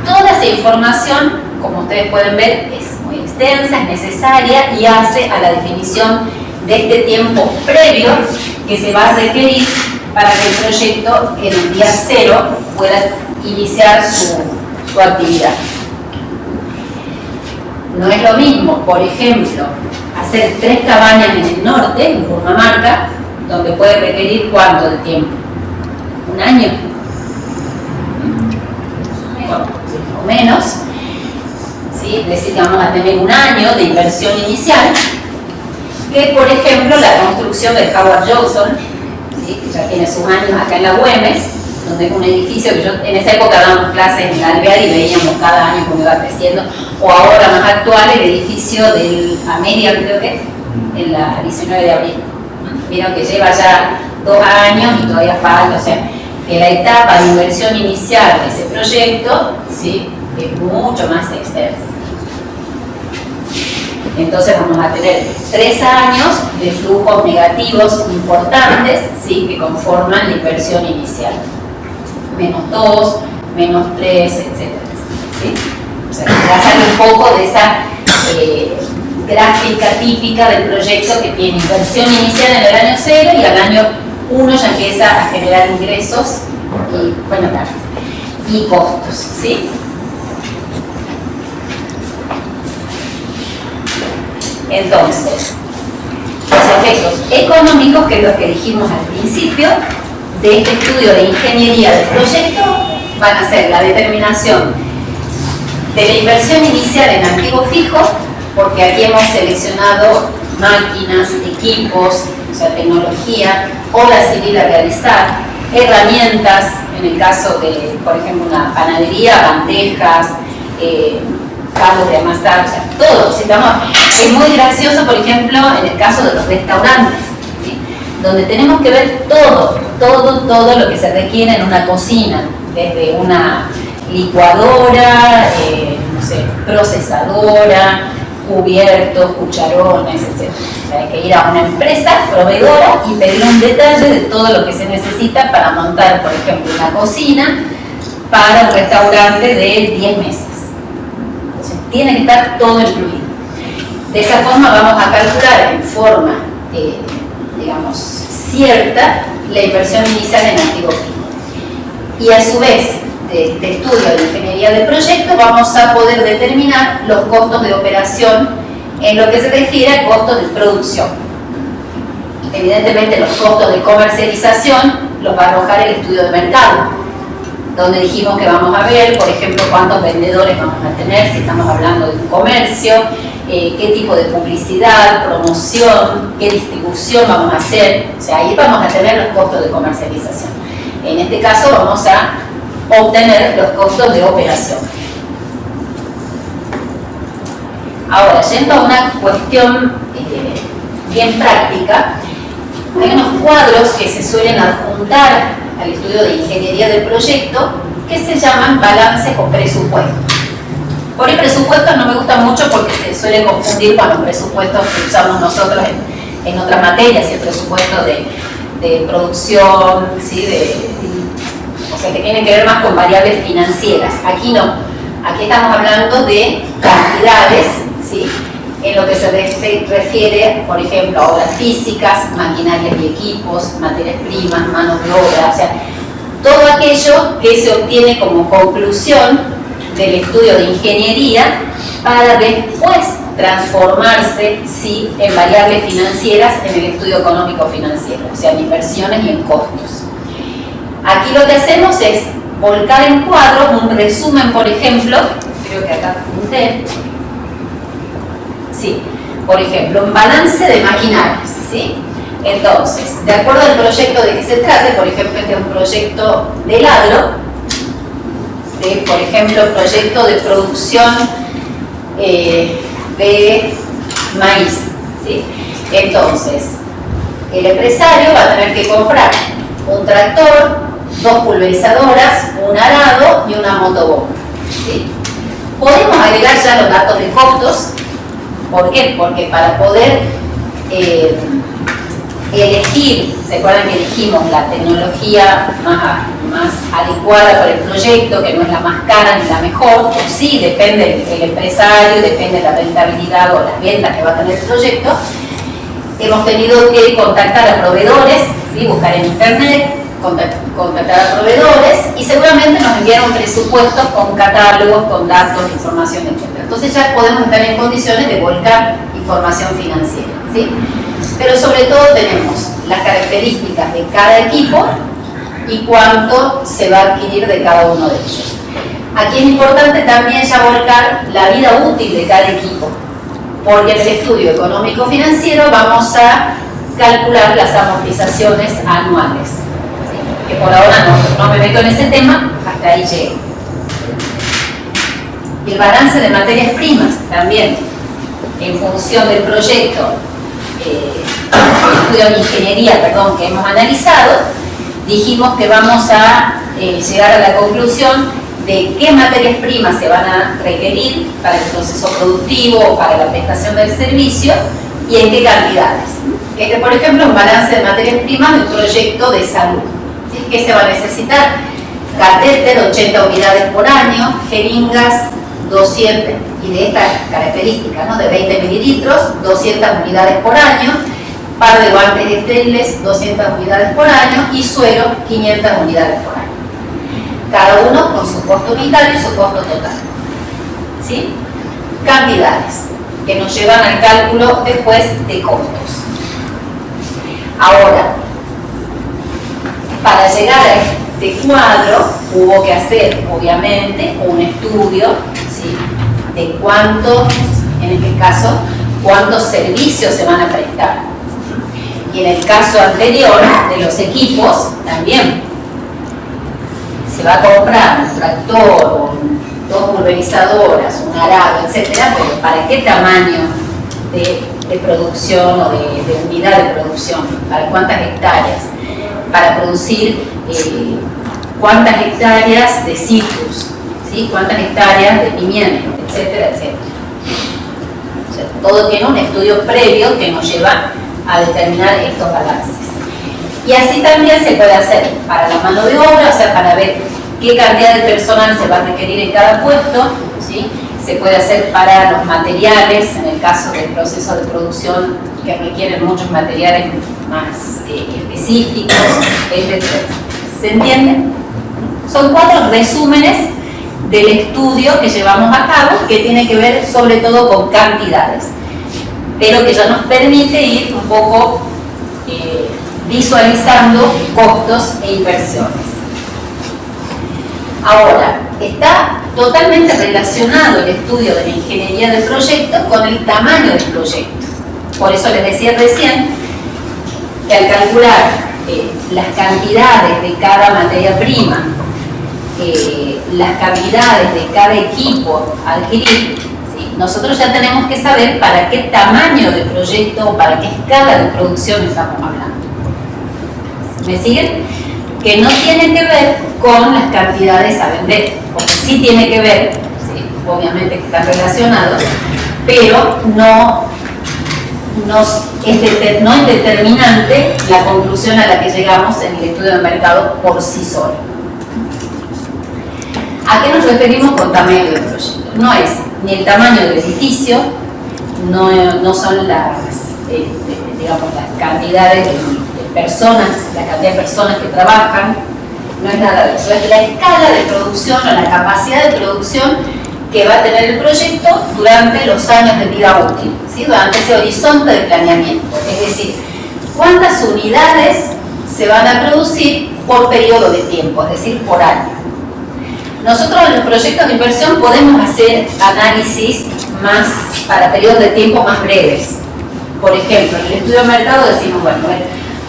Toda esa información, como ustedes pueden ver, es muy extensa, es necesaria y hace a la definición de este tiempo previo que se va a requerir para que el proyecto en el día 0 pueda iniciar su actividad. No es lo mismo, por ejemplo, hacer 3 cabañas en el norte, en Purmamarca, donde puede requerir ¿cuánto de tiempo? ¿1 año? O menos. ¿Sí? Es decir, que vamos a tener 1 año de inversión inicial, que por ejemplo la construcción del Howard Johnson, ¿sí? Que ya tiene sus años acá en la Güemes, donde es un edificio que yo en esa época dábamos clases en la Alvear y veíamos cada año cómo iba creciendo, o ahora más actual el edificio del Amelia, creo que es, en la 19 de abril. Vieron que lleva ya 2 años y todavía falta, o sea, que la etapa de inversión inicial de ese proyecto, ¿sí? Es mucho más extensa. Entonces vamos a tener 3 años de flujos negativos importantes, ¿sí? Que conforman la inversión inicial. -2, -3, etc. ¿Sí? O sea, ya sale un poco de esa gráfica típica del proyecto que tiene inversión inicial en el año 0 y al año 1 ya empieza a generar ingresos y, bueno, claro, y costos, ¿sí? Entonces, los efectos económicos, que es lo que dijimos al principio, de este estudio de ingeniería del proyecto, van a ser la determinación de la inversión inicial en activos fijos, porque aquí hemos seleccionado máquinas, equipos, o sea, tecnología, obra civil a realizar, herramientas, en el caso de, por ejemplo, una panadería, bandejas, palos de amasar, o sea, todo. Es muy gracioso, por ejemplo, en el caso de los restaurantes, ¿sí? Donde tenemos que ver todo lo que se requiere en una cocina, desde una licuadora, no sé, procesadora, cubiertos, cucharones, etc. O sea, hay que ir a una empresa proveedora y pedir un detalle de todo lo que se necesita para montar, por ejemplo, una cocina para un restaurante de 10 mesas. Entonces, tiene que estar todo incluido. De esa forma vamos a calcular en forma, digamos, cierta la inversión inicial en activo fijo. Y a su vez, de este estudio de ingeniería de proyecto, vamos a poder determinar los costos de operación en lo que se refiere a costos de producción. Evidentemente, los costos de comercialización los va a arrojar el estudio de mercado, donde dijimos que vamos a ver, por ejemplo, cuántos vendedores vamos a tener, si estamos hablando de un comercio, qué tipo de publicidad, promoción, qué distribución vamos a hacer. O sea, ahí vamos a tener los costos de comercialización. En este caso vamos a obtener los costos de operación. Ahora, yendo a una cuestión bien práctica, hay unos cuadros que se suelen adjuntar al estudio de ingeniería del proyecto que se llaman balances o presupuestos. Por el presupuesto no me gusta mucho porque se suele confundir con los presupuestos que usamos nosotros en otras materias, el presupuesto de producción, ¿sí? O sea, que tienen que ver más con variables financieras. Aquí no. Aquí estamos hablando de cantidades, ¿sí? En lo que se refiere, por ejemplo, a obras físicas, maquinarias y equipos, materias primas, manos de obra. O sea, todo aquello que se obtiene como conclusión del estudio de ingeniería para después transformarse en variables financieras en el estudio económico-financiero, o sea, en inversiones y en costos. Aquí lo que hacemos es volcar en cuadro un resumen, por ejemplo, creo que acá apunté, sí, por ejemplo, un balance de maquinarias, ¿sí? Entonces, de acuerdo al proyecto de que se trate, por ejemplo, este es un proyecto del agro, por ejemplo, proyecto de producción de maíz, ¿sí? Entonces, el empresario va a tener que comprar un tractor, 2 pulverizadoras, un arado y una motobomba, ¿sí? Podemos agregar ya los datos de costos. ¿Por qué? Porque para poder elegir, ¿se acuerdan que elegimos la tecnología más adecuada para el proyecto, que no es la más cara ni la mejor? Pues sí, depende del empresario, depende de la rentabilidad o las ventas que va a tener el proyecto. Hemos tenido que contactar a proveedores, ¿sí? Buscar en internet, contactar a proveedores y seguramente nos enviaron presupuestos con catálogos, con datos, información, etc. Entonces ya podemos estar en condiciones de volcar información financiera, ¿sí? Pero sobre todo tenemos las características de cada equipo y cuánto se va a adquirir de cada uno de ellos. Aquí es importante también ya volcar la vida útil de cada equipo, porque en el estudio económico-financiero vamos a calcular las amortizaciones anuales, ¿sí? Que por ahora no me meto en ese tema, hasta ahí llego. El balance de materias primas también, en función del proyecto, estudio de ingeniería, que hemos analizado, dijimos que vamos a llegar a la conclusión de qué materias primas se van a requerir para el proceso productivo o para la prestación del servicio y en qué cantidades. Este, por ejemplo, es un balance de materias primas de un proyecto de salud, ¿sí? ¿Qué se va a necesitar? Catéter, 80 unidades por año, jeringas, 200, y de estas características, ¿no? De 20 mililitros, 200 unidades por año, par de guantes estériles, 200 unidades por año, y suero, 500 unidades por año. Cada uno con su costo unitario y su costo total, ¿sí? Cantidades que nos llevan al cálculo después de costos. Ahora, para llegar a este cuadro hubo que hacer, obviamente, un estudio, ¿sí? De cuántos, en este caso, cuántos servicios se van a prestar. Y en el caso anterior de los equipos, también se va a comprar un tractor, 2 pulverizadoras, un arado, etcétera, pero ¿para qué tamaño de producción o de unidad de producción? ¿Para cuántas hectáreas? Para producir cuántas hectáreas de citrus, ¿sí? Cuántas hectáreas de pimiento, etcétera, etcétera. O sea, todo tiene un estudio previo que nos lleva a determinar estos balances. Y así también se puede hacer para la mano de obra, o sea, para ver qué cantidad de personal se va a requerir en cada puesto, ¿sí? Se puede hacer para los materiales, en el caso del proceso de producción que requieren muchos materiales más específicos, etc. ¿Se entiende? Son 4 resúmenes del estudio que llevamos a cabo, que tiene que ver sobre todo con cantidades, pero que ya nos permite ir un poco visualizando costos e inversiones. Ahora, está totalmente relacionado el estudio de la ingeniería del proyecto con el tamaño del proyecto. Por eso les decía recién que al calcular las cantidades de cada materia prima, las cantidades de cada equipo a adquirir, ¿sí? Nosotros ya tenemos que saber para qué tamaño de proyecto o para qué escala de producción estamos hablando. ¿Me siguen? Que no tiene que ver con las cantidades a vender, porque sí tiene que ver, ¿sí? Obviamente que están relacionados, pero no es determinante la conclusión a la que llegamos en el estudio de mercado por sí solo. ¿A qué nos referimos con tamaño del proyecto? No es ni el tamaño del edificio, no son las cantidades de personas, la cantidad de personas que trabajan, no es nada de eso, es la escala de producción o la capacidad de producción que va a tener el proyecto durante los años de vida útil, ¿sí? Durante ese horizonte de planeamiento. Es decir, cuántas unidades se van a producir por periodo de tiempo, es decir, por año. Nosotros en los proyectos de inversión podemos hacer análisis más para periodos de tiempo más breves. Por ejemplo, en el estudio de mercado decimos, bueno,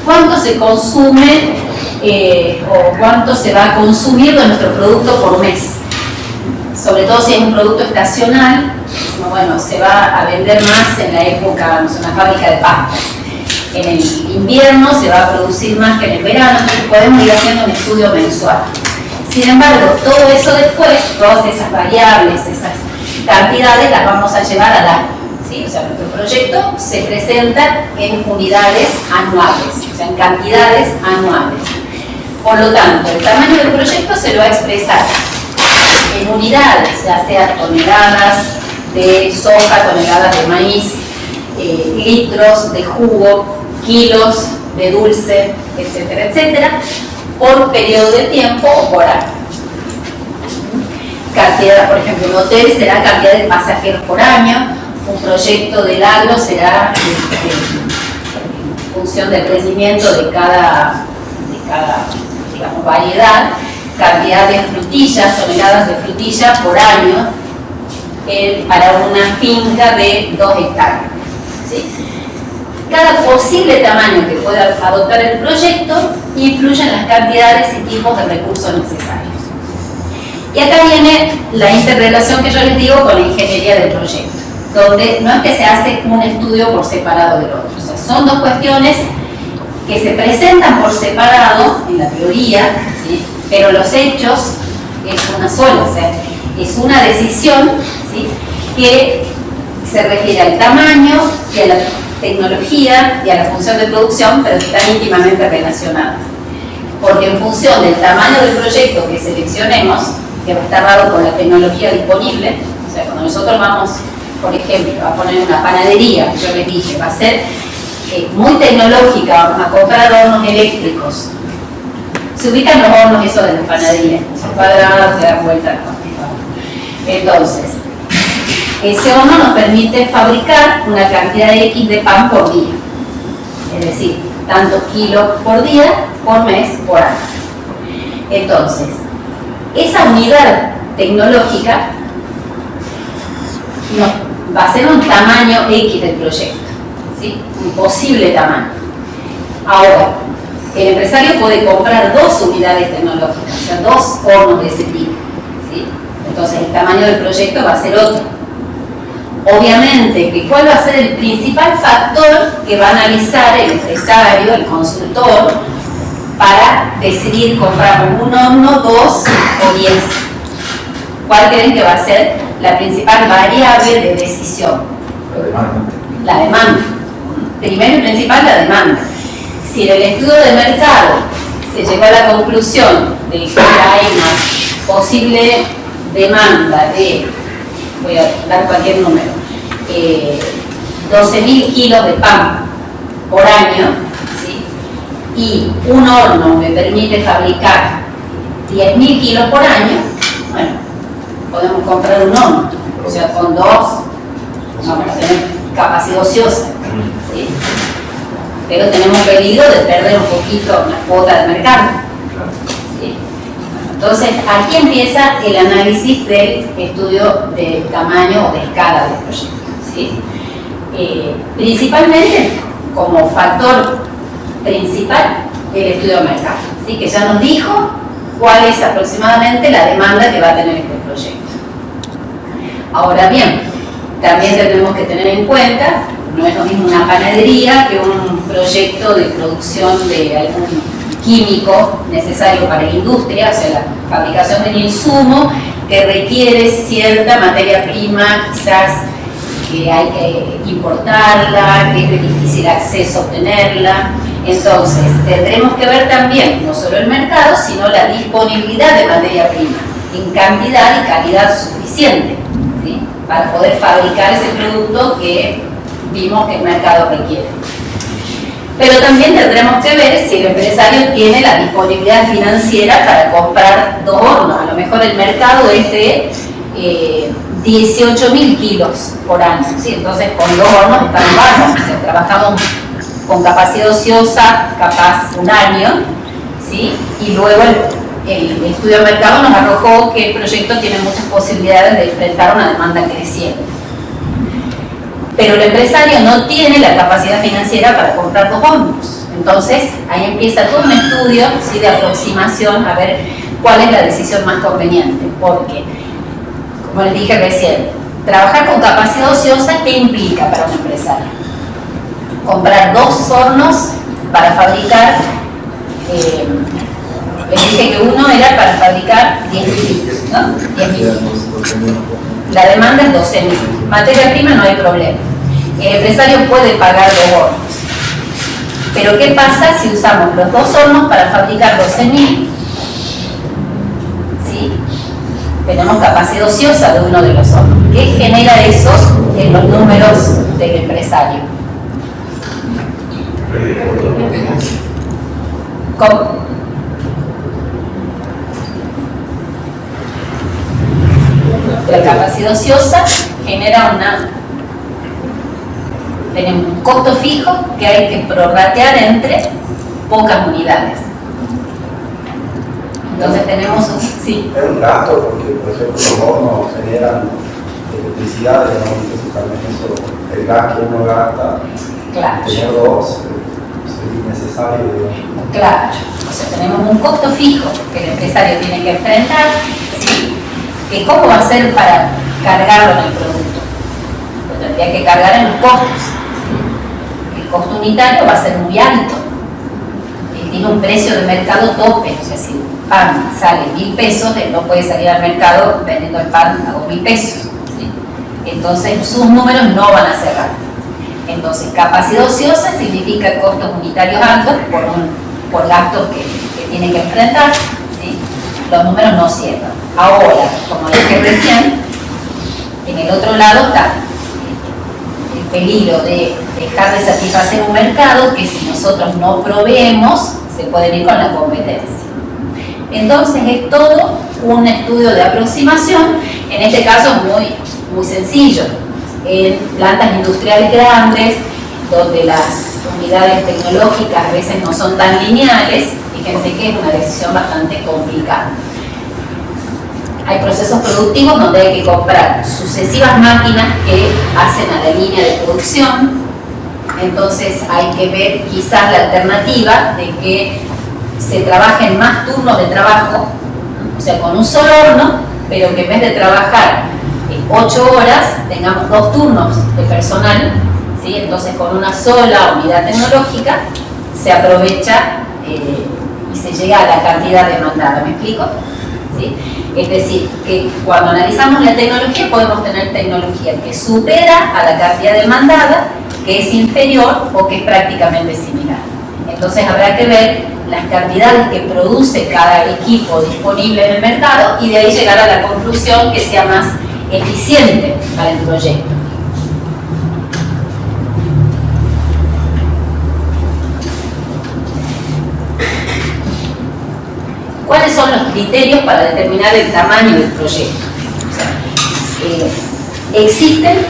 ¿cuánto se consume o cuánto se va a consumir de nuestro producto por mes? Sobre todo si es un producto estacional, bueno, se va a vender más en la época, no sé, una fábrica de pastas. En el invierno se va a producir más que en el verano, entonces podemos ir haciendo un estudio mensual. Sin embargo, todo eso después, todas esas variables, esas cantidades, las vamos a llevar al año, ¿sí? O sea, nuestro proyecto se presenta en unidades anuales, o sea, en cantidades anuales. Por lo tanto, el tamaño del proyecto se lo va a expresar en unidades, ya sea toneladas de soja, toneladas de maíz, litros de jugo, kilos de dulce, etcétera, etcétera, por periodo de tiempo o por año. Cantidad, por ejemplo, un hotel será cantidad de pasajeros por año, un proyecto del agro será en función del rendimiento de cada digamos, variedad, cantidad de frutillas, toneladas de frutilla por año para una finca de 2 hectáreas. ¿Sí? Cada posible tamaño que pueda adoptar el proyecto influye en las cantidades y tipos de recursos necesarios. Y acá viene la interrelación que yo les digo con la ingeniería del proyecto, donde no es que se hace un estudio por separado del otro, o sea, son dos cuestiones que se presentan por separado en la teoría, ¿sí? Pero los hechos es una sola, o sea, es una decisión, ¿sí? Que se refiere al tamaño y a la tecnología y a la función de producción, pero que están íntimamente relacionadas. Porque en función del tamaño del proyecto que seleccionemos, que va a estar dado por la tecnología disponible, o sea, cuando nosotros vamos, por ejemplo, a poner una panadería, yo les dije, va a ser muy tecnológica, vamos a comprar hornos eléctricos. Se ubican los hornos esos de la panadería, son cuadrados, se dan vuelta. Entonces, ese horno nos permite fabricar una cantidad de X de pan por día. Es decir, tantos kilos por día, por mes, por año. Entonces, esa unidad tecnológica va a ser un tamaño X del proyecto, ¿sí? Un posible tamaño. Ahora, el empresario puede comprar 2 unidades tecnológicas, o sea, 2 hornos de ese tipo, ¿sí? Entonces, el tamaño del proyecto va a ser otro. Obviamente, que ¿cuál va a ser el principal factor que va a analizar el empresario, el consultor, para decidir comprar un horno, 2 o 10? ¿Cuál creen que va a ser la principal variable de decisión? La demanda. La demanda. Primero y principal, la demanda. Si en el estudio de mercado se llegó a la conclusión de que hay una posible demanda de, voy a dar cualquier número, 12.000 kilos de pan por año, ¿sí? Y un horno me permite fabricar 10.000 kilos por año, bueno, podemos comprar un horno, o sea, con 2 vamos a tener capacidad ociosa, ¿sí? Pero tenemos peligro de perder un poquito la cuota de mercado, ¿sí? Entonces, aquí empieza el análisis del estudio de tamaño o de escala del proyecto, ¿sí? Principalmente como factor principal el estudio de mercado, ¿sí? Que ya nos dijo cuál es aproximadamente la demanda que va a tener este proyecto. Ahora bien, también tenemos que tener en cuenta, no es lo mismo una panadería que un proyecto de producción de algún químico necesario para la industria, o sea, la fabricación del insumo que requiere cierta materia prima, quizás que hay que importarla, que es de difícil acceso obtenerla. Entonces, tendremos que ver también no solo el mercado, sino la disponibilidad de materia prima en cantidad y calidad suficiente, ¿sí? Para poder fabricar ese producto que vimos que el mercado requiere. Pero también tendremos que ver si el empresario tiene la disponibilidad financiera para comprar 2 hornos. A lo mejor el mercado es de 18.000 kilos por año, ¿sí? Entonces con 2 hornos están bajos. O sea, trabajamos con capacidad ociosa, capaz un año, ¿sí? Y luego el estudio de mercado nos arrojó que el proyecto tiene muchas posibilidades de enfrentar una demanda creciente. Pero el empresario no tiene la capacidad financiera para comprar 2 hornos. Entonces, ahí empieza todo un estudio, ¿sí?, de aproximación a ver cuál es la decisión más conveniente. Porque, como les dije recién, trabajar con capacidad ociosa, ¿qué implica para un empresario? Comprar 2 hornos para fabricar, les dije que uno era para fabricar 10.000, ¿no? 10.000. La demanda es 12.000. Materia prima no hay problema. El empresario puede pagar 2 hornos. Pero ¿qué pasa si usamos los 2 hornos para fabricar 12.000? ¿Sí? Tenemos capacidad ociosa de uno de los hornos. ¿Qué genera eso en los números del empresario? ¿Cómo? La capacidad ociosa genera tenemos un costo fijo que hay que prorratear entre pocas unidades. Entonces tenemos sí. Es un gasto porque, por ejemplo, los hornos generan electricidad, también eso, el gas que uno gasta, claro. Tener 2 sería innecesario. Claro, o sea, tenemos un costo fijo que el empresario tiene que enfrentar, ¿sí? ¿Y cómo va a hacer para cargarlo en el producto? Lo tendría que cargar en los costos. El costo unitario va a ser muy alto. Él tiene un precio de mercado tope. O sea, si el pan sale 1.000 pesos, él no puede salir al mercado vendiendo el pan a 2.000 pesos. ¿Sí? Entonces sus números no van a cerrar. Entonces, capacidad ociosa significa costos unitarios altos por gastos que tiene que enfrentar. ¿Sí? Los números no cierran. Ahora, como dije recién, en el otro lado está el peligro de dejar de satisfacer un mercado que si nosotros no proveemos, se pueden ir con la competencia. Entonces es todo un estudio de aproximación, en este caso muy sencillo. En plantas industriales grandes, donde las unidades tecnológicas a veces no son tan lineales, fíjense que es una decisión bastante complicada. Hay procesos productivos donde hay que comprar sucesivas máquinas que hacen a la línea de producción. Entonces hay que ver quizás la alternativa de que se trabajen más turnos de trabajo, o sea, con un solo horno, pero que en vez de trabajar 8 horas, tengamos 2 turnos de personal, ¿sí? Entonces con una sola unidad tecnológica se aprovecha y se llega a la cantidad demandada. ¿Me explico? ¿Sí? Es decir, que cuando analizamos la tecnología podemos tener tecnología que supera a la cantidad demandada, que es inferior o que es prácticamente similar. Entonces habrá que ver las cantidades que produce cada equipo disponible en el mercado y de ahí llegar a la conclusión que sea más eficiente para el proyecto. ¿Cuáles son los criterios para determinar el tamaño del proyecto? O sea, existen,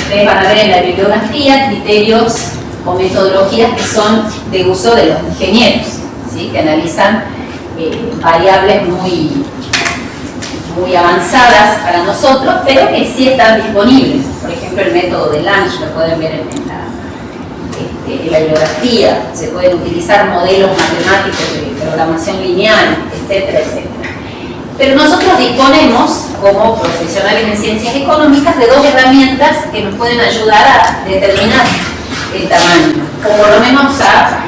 ustedes van a ver en la bibliografía, criterios o metodologías que son de uso de los ingenieros, ¿sí? Que analizan variables muy avanzadas para nosotros, pero que sí están disponibles. Por ejemplo, el método de Lange, lo pueden ver en la bibliografía. Se pueden utilizar modelos matemáticos de programación lineal, etcétera, etcétera. Pero nosotros disponemos, como profesionales en ciencias económicas, de 2 herramientas que nos pueden ayudar a determinar el tamaño, o por lo menos a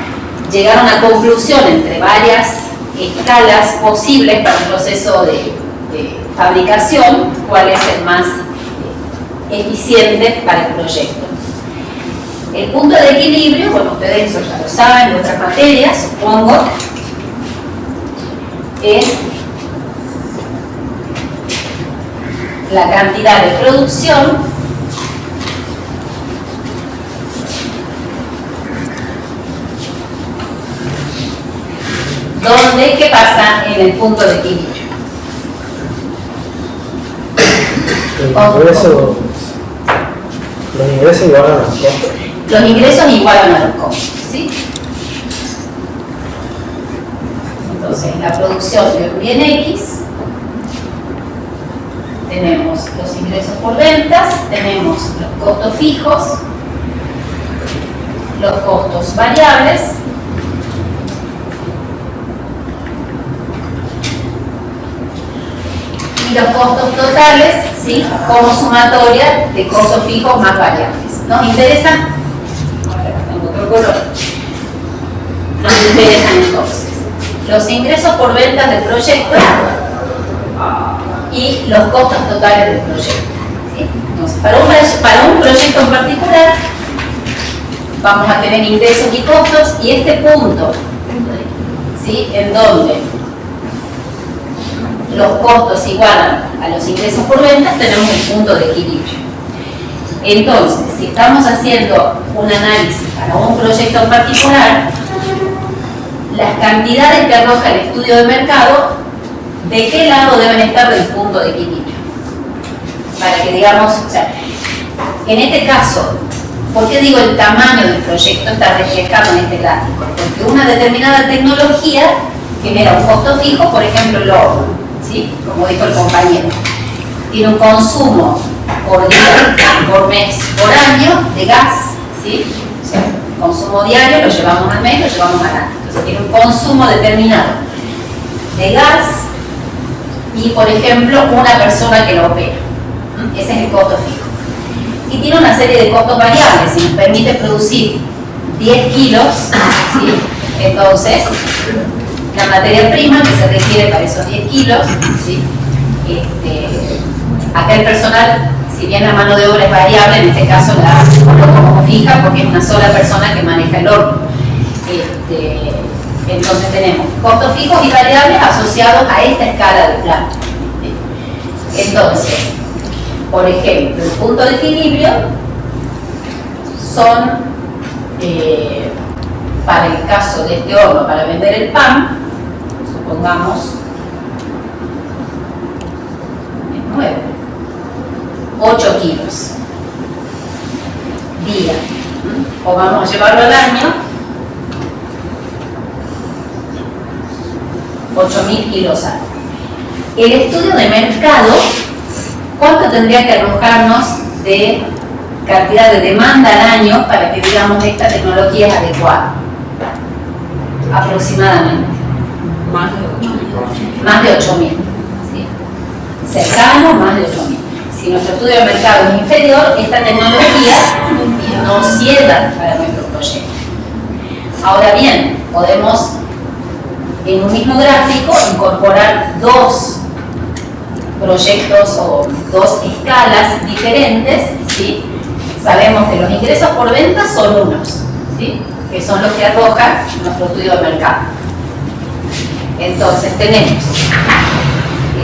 llegar a una conclusión entre varias escalas posibles para un proceso de fabricación, cuál es el más eficiente para el proyecto. El punto de equilibrio, bueno, ustedes eso ya lo saben en otras materias, supongo, es la cantidad de producción donde, ¿qué pasa en el punto de equilibrio? Los ingresos igualan a los costos. Los ingresos igualan a los costos, ¿sí? Entonces, la producción de un bien X, tenemos los ingresos por ventas, tenemos los costos fijos, los costos variables, y los costos totales, ¿sí? Como sumatoria de costos fijos más variables. ¿Nos interesan? Ahora tengo otro color. Nos interesan entonces los ingresos por ventas del proyecto y los costos totales del proyecto, ¿sí? Entonces, para un proyecto en particular vamos a tener ingresos y costos, y este punto, ¿sí? En donde los costos igualan a los ingresos por ventas, tenemos el punto de equilibrio. Entonces, si estamos haciendo un análisis para un proyecto en particular, las cantidades que arroja el estudio de mercado, ¿de qué lado deben estar del punto de equilibrio? Para que digamos, o sea, en este caso, ¿por qué digo el tamaño del proyecto está reflejado en este gráfico? Porque una determinada tecnología genera un costo fijo, por ejemplo el horno, ¿sí? Como dijo el compañero, tiene un consumo por día, por mes, por año de gas, ¿sí? O sea, consumo diario lo llevamos al mes, lo llevamos al año. Entonces tiene un consumo determinado de gas y, por ejemplo, una persona que lo opera. Ese es el costo fijo. Y tiene una serie de costos variables. Si nos permite producir 10 kilos, ¿sí? Entonces, la materia prima que se requiere para esos 10 kilos, ¿sí? Acá el personal, si bien la mano de obra es variable, en este caso la coloco como fija porque es una sola persona que maneja el horno. Entonces tenemos costos fijos y variables asociados a esta escala de planta. Entonces, por ejemplo, el punto de equilibrio son, para el caso de este horno, para vender el pan, supongamos, es 9, 8 kilos día, o vamos a llevarlo al año, 8.000 kilos año. El estudio de mercado, ¿cuánto tendría que arrojarnos de cantidad de demanda al año para que digamos esta tecnología es adecuada? Aproximadamente. Más de 8.000. Más de 8.000. ¿Sí? Cercano, más de 8.000. Si nuestro estudio de mercado es inferior, esta tecnología no sirve para nuestro proyecto. Ahora bien, podemos en un mismo gráfico incorporar dos proyectos o dos escalas diferentes, ¿sí? Sabemos que los ingresos por venta son unos, ¿sí? Que son los que arroja nuestro estudio de mercado. Entonces tenemos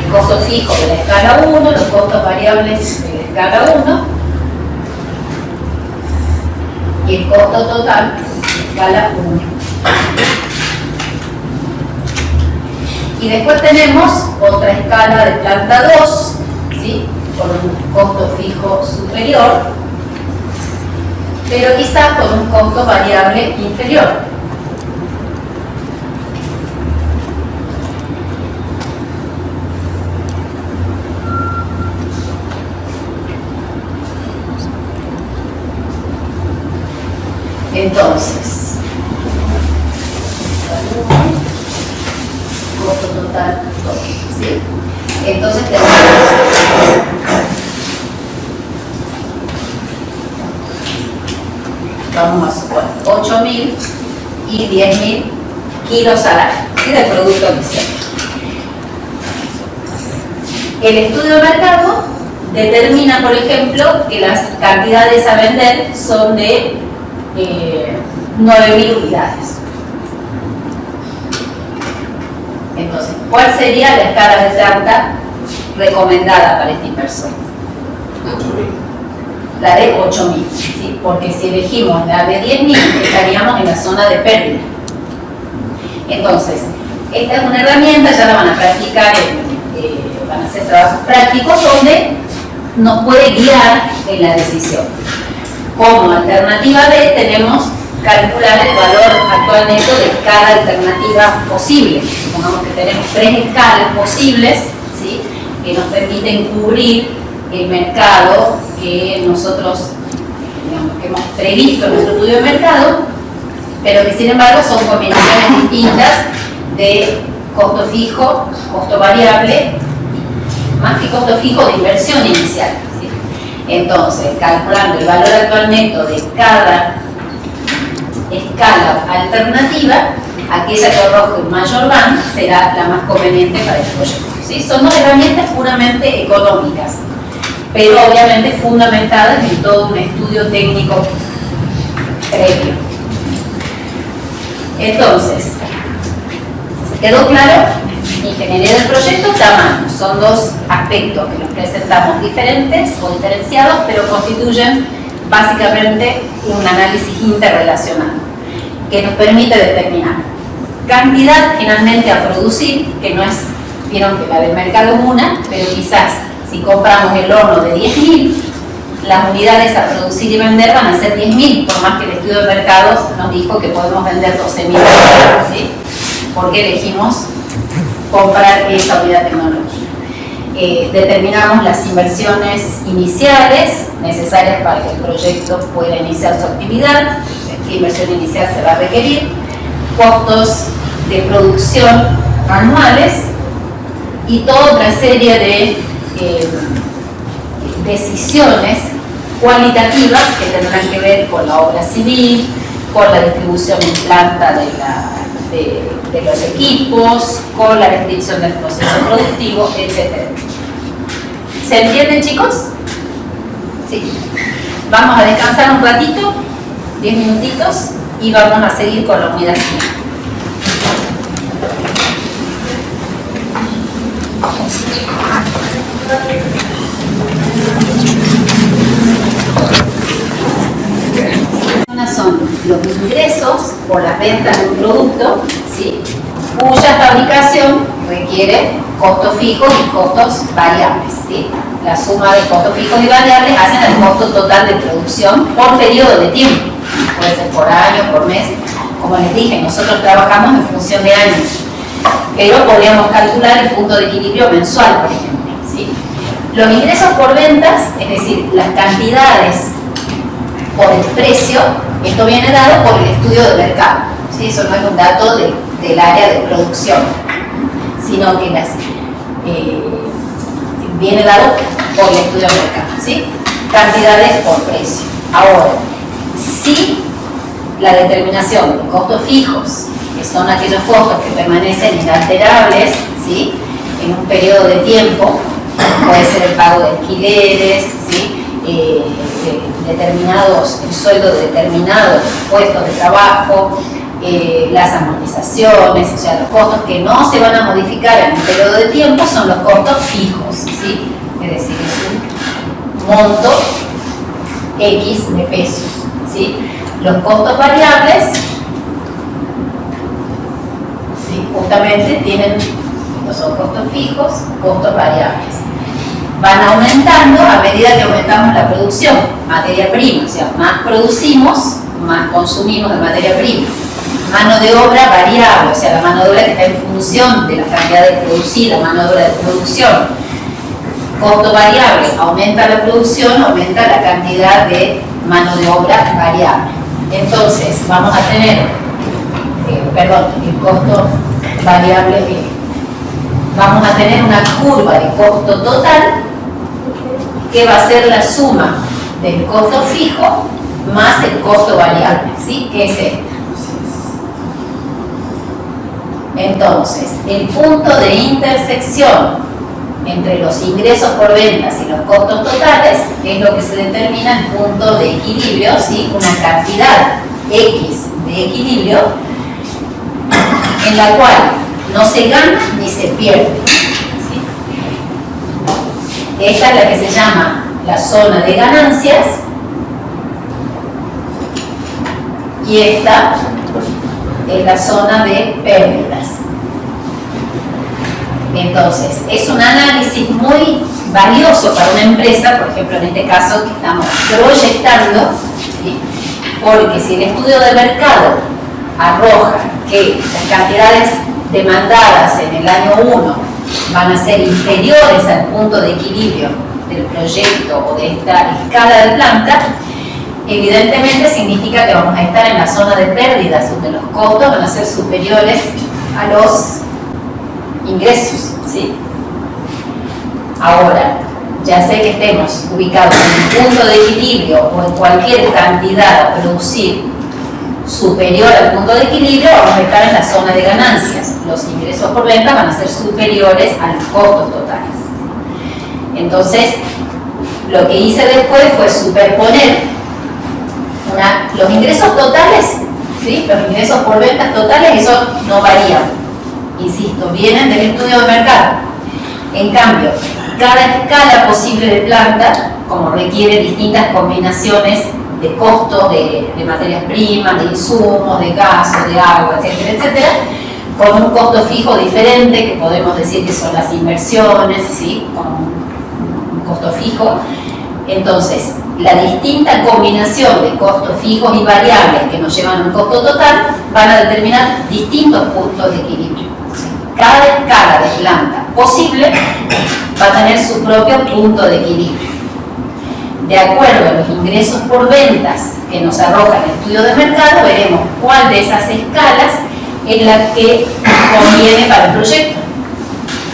el costo fijo de la escala 1, los costos variables de la escala 1 y el costo total de la escala 1. Y después tenemos otra escala de planta 2, ¿sí? Con un costo fijo superior, pero quizás con un costo variable inferior. Entonces, costo total, ¿sí? Entonces tenemos vamos a suponer 8.000 y 10.000 kilos al año, ¿sí? Del producto inicial. El estudio de mercado determina, por ejemplo, que las cantidades a vender son de 9.000 unidades. Entonces, ¿cuál sería la escala de planta recomendada para este inversor? 8.000. La de 8.000, ¿sí? Porque si elegimos la de 10.000 estaríamos en la zona de pérdida. Entonces, Esta es una herramienta, ya la van a practicar, van a hacer trabajos prácticos donde nos puede guiar en la decisión. Como alternativa B tenemos calcular el valor actual neto de cada alternativa posible. Supongamos que tenemos 3 escalas posibles, ¿sí?, que nos permiten cubrir el mercado que nosotros, digamos, que hemos previsto en nuestro estudio de mercado, pero que sin embargo son combinaciones distintas de costo fijo, costo variable, más que costo fijo, de inversión inicial, ¿sí? Entonces, calculando el valor actual neto de cada escala alternativa, aquella que arroje mayor BAN será la más conveniente para el proyecto, ¿sí? Son dos herramientas puramente económicas, pero obviamente fundamentadas en todo un estudio técnico previo. Entonces, ¿quedó claro? Ingeniería del proyecto, tamaño. Son dos aspectos que nos presentamos diferentes o diferenciados, pero constituyen básicamente un análisis interrelacionado que nos permite determinar cantidad finalmente a producir, que no es, vieron que la del mercado es una, pero quizás si compramos el horno de 10.000, las unidades a producir y vender van a ser 10.000, por más que el estudio de mercado nos dijo que podemos vender 12.000, ¿sí? Porque elegimos comprar esa unidad tecnológica. Determinamos las inversiones iniciales necesarias para que el proyecto pueda iniciar su actividad, qué inversión inicial se va a requerir, costos de producción anuales y toda otra serie de decisiones cualitativas que tendrán que ver con la obra civil, con la distribución en planta de los equipos, con la descripción del proceso productivo, etc. ¿Se entienden, chicos? Sí. Vamos a descansar un ratito, 10 minutitos, y vamos a seguir con la unidad 5. Son los ingresos por las ventas de un producto, ¿sí?, cuya fabricación requiere costos fijos y costos variables, ¿sí? La suma de costos fijos y variables hacen el costo total de producción por periodo de tiempo, puede ser por año, por mes. Como les dije, nosotros trabajamos en función de años, pero podríamos calcular el punto de equilibrio mensual, por ejemplo, ¿sí? Los ingresos por ventas, es decir, las cantidades por el precio, esto viene dado por el estudio de mercado, ¿sí? Eso no es un dato del área de producción, sino que viene dado por el estudio de mercado, ¿sí? Cantidades por precio. Ahora, si la determinación de costos fijos, que son aquellos costos que permanecen inalterables, ¿sí?, en un periodo de tiempo, puede ser el pago de alquileres, ¿sí?, el sueldo de determinados puestos de trabajo, las amortizaciones, o sea, los costos que no se van a modificar en un periodo de tiempo son los costos fijos, ¿sí? Es decir, es un monto X de pesos, ¿sí? Los costos variables, ¿sí?, justamente tienen, no son costos fijos, costos variables. Van aumentando a medida que aumentamos la producción, materia prima, o sea, más producimos, más consumimos de materia prima. Mano de obra variable, o sea, la mano de obra que está en función de la cantidad de producida, mano de obra de producción. Costo variable, aumenta la producción, aumenta la cantidad de mano de obra variable. Entonces, vamos a tener, el costo variable, vamos a tener una curva de costo total que va a ser la suma del costo fijo más el costo variable, ¿sí?, que es este. Entonces, el punto de intersección entre los ingresos por ventas y los costos totales es lo que se determina el punto de equilibrio, ¿sí?, una cantidad X de equilibrio en la cual no se gana ni se pierde, ¿sí? Esta es la que se llama la zona de ganancias y esta es la zona de pérdidas. Entonces, es un análisis muy valioso para una empresa, por ejemplo, en este caso que estamos proyectando, ¿sí? Porque si el estudio de mercado arroja que las cantidades demandadas en el año 1 van a ser inferiores al punto de equilibrio del proyecto o de esta escala de planta, evidentemente significa que vamos a estar en la zona de pérdidas, donde los costos van a ser superiores a los ingresos, ¿sí? Ahora, ya sea que estemos ubicados en un punto de equilibrio o en cualquier cantidad a producir superior al punto de equilibrio, vamos a estar en la zona de ganancias. Los ingresos por venta van a ser superiores a los costos totales. Entonces, lo que hice después fue superponer los ingresos totales, ¿sí? Los ingresos por ventas totales, eso no varían. Insisto, vienen del estudio de mercado. En cambio, cada escala posible de planta, como requiere distintas combinaciones de costos de materias primas, de insumos, de gas, de agua, etcétera, etcétera, con un costo fijo diferente, que podemos decir que son las inversiones, ¿sí? Con un costo fijo. Entonces, la distinta combinación de costos fijos y variables que nos llevan a un costo total van a determinar distintos puntos de equilibrio. Cada escala de planta posible va a tener su propio punto de equilibrio. De acuerdo a los ingresos por ventas que nos arroja el estudio de mercado, veremos cuál de esas escalas es la que conviene para el proyecto.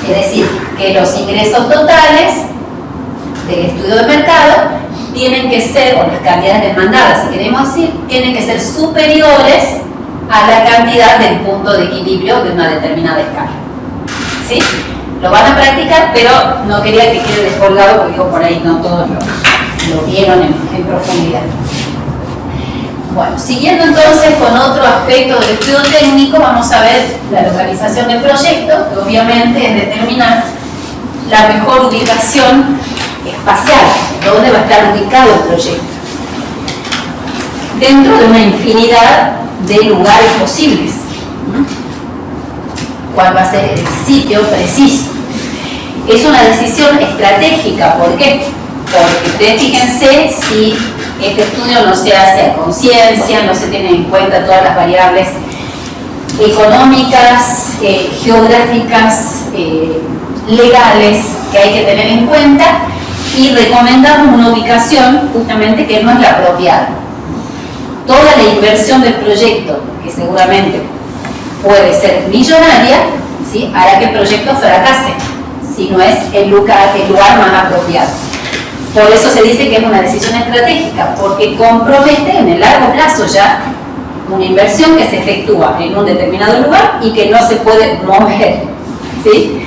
Es decir, que los ingresos totales del estudio de mercado tienen que ser, o las cantidades demandadas, si queremos decir, tienen que ser superiores a la cantidad del punto de equilibrio de una determinada escala. ¿Sí? Lo van a practicar, pero no quería que quede descolgado porque por ahí no todos lo vieron en profundidad. Bueno, siguiendo entonces con otro aspecto del estudio técnico, vamos a ver la localización del proyecto, que obviamente es determinar la mejor ubicación espacial, dónde va a estar ubicado el proyecto, dentro de una infinidad de lugares posibles. ¿Cuál va a ser el sitio preciso? Es una decisión estratégica. ¿Por qué? Porque ustedes fíjense, si este estudio no se hace a conciencia, no se tienen en cuenta todas las variables económicas, geográficas, legales que hay que tener en cuenta, y recomendamos una ubicación justamente que no es la apropiada. Toda la inversión del proyecto, que seguramente puede ser millonaria, ¿sí?, hará que el proyecto fracase si no es el lugar más apropiado. Por eso se dice que es una decisión estratégica, porque compromete en el largo plazo ya una inversión que se efectúa en un determinado lugar y que no se puede mover, ¿sí?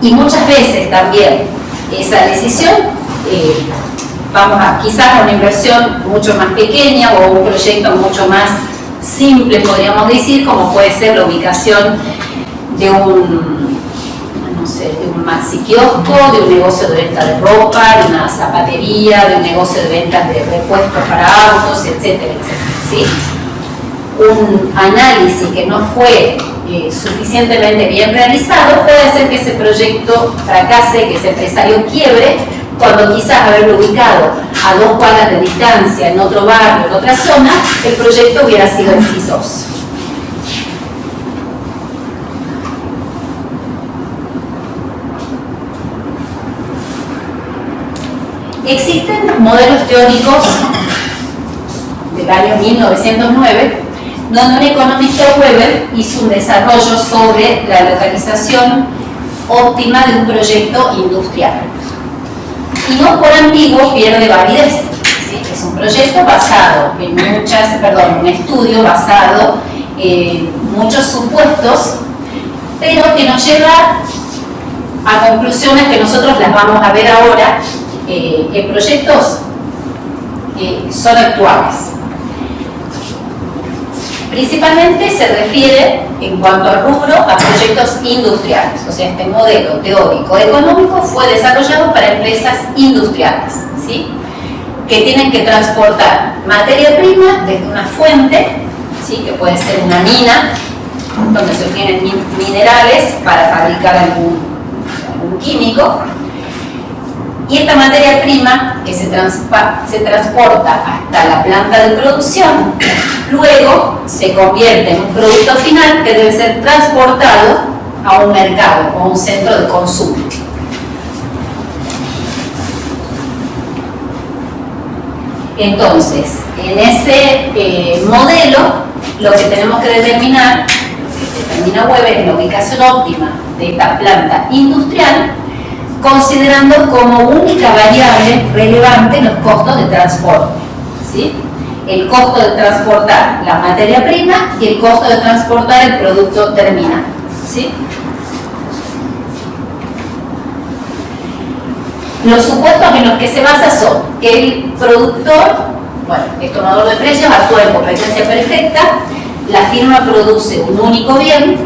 Y muchas veces también esa decisión, vamos a quizás a una inversión mucho más pequeña o un proyecto mucho más simple, podríamos decir, como puede ser la ubicación de un, no sé, de un maxi kiosco, de un negocio de venta de ropa, de una zapatería, de un negocio de ventas de repuestos para autos, etcétera, etcétera, ¿sí? Un análisis que no fue suficientemente bien realizado puede hacer que ese proyecto fracase, que ese empresario quiebre, cuando quizás haberlo ubicado a 2 cuadras de distancia, en otro barrio, en otra zona, el proyecto hubiera sido exitoso. Existen modelos teóricos del año 1909, donde un economista, Weber, hizo un desarrollo sobre la localización óptima de un proyecto industrial. Y no por ambiguo pierde validez, ¿sí? Es un proyecto basado en un estudio basado en muchos supuestos, pero que nos lleva a conclusiones que nosotros las vamos a ver ahora, en proyectos que son actuales. Principalmente se refiere, en cuanto al rubro, a proyectos industriales. O sea, este modelo teórico económico fue desarrollado para empresas industriales, ¿sí?, que tienen que transportar materia prima desde una fuente, ¿sí?, que puede ser una mina, donde se obtienen minerales para fabricar algún químico. Y esta materia prima que se transporta hasta la planta de producción, luego se convierte en un producto final que debe ser transportado a un mercado o un centro de consumo. Entonces, en ese modelo, lo que tenemos que determinar, lo que determina Weber, es la ubicación óptima de esta planta industrial, considerando como única variable relevante los costos de transporte, ¿sí? El costo de transportar la materia prima y el costo de transportar el producto terminal, ¿sí? Los supuestos en los que se basa son que el productor, bueno, el tomador de precios, actúa en competencia perfecta, la firma produce un único bien,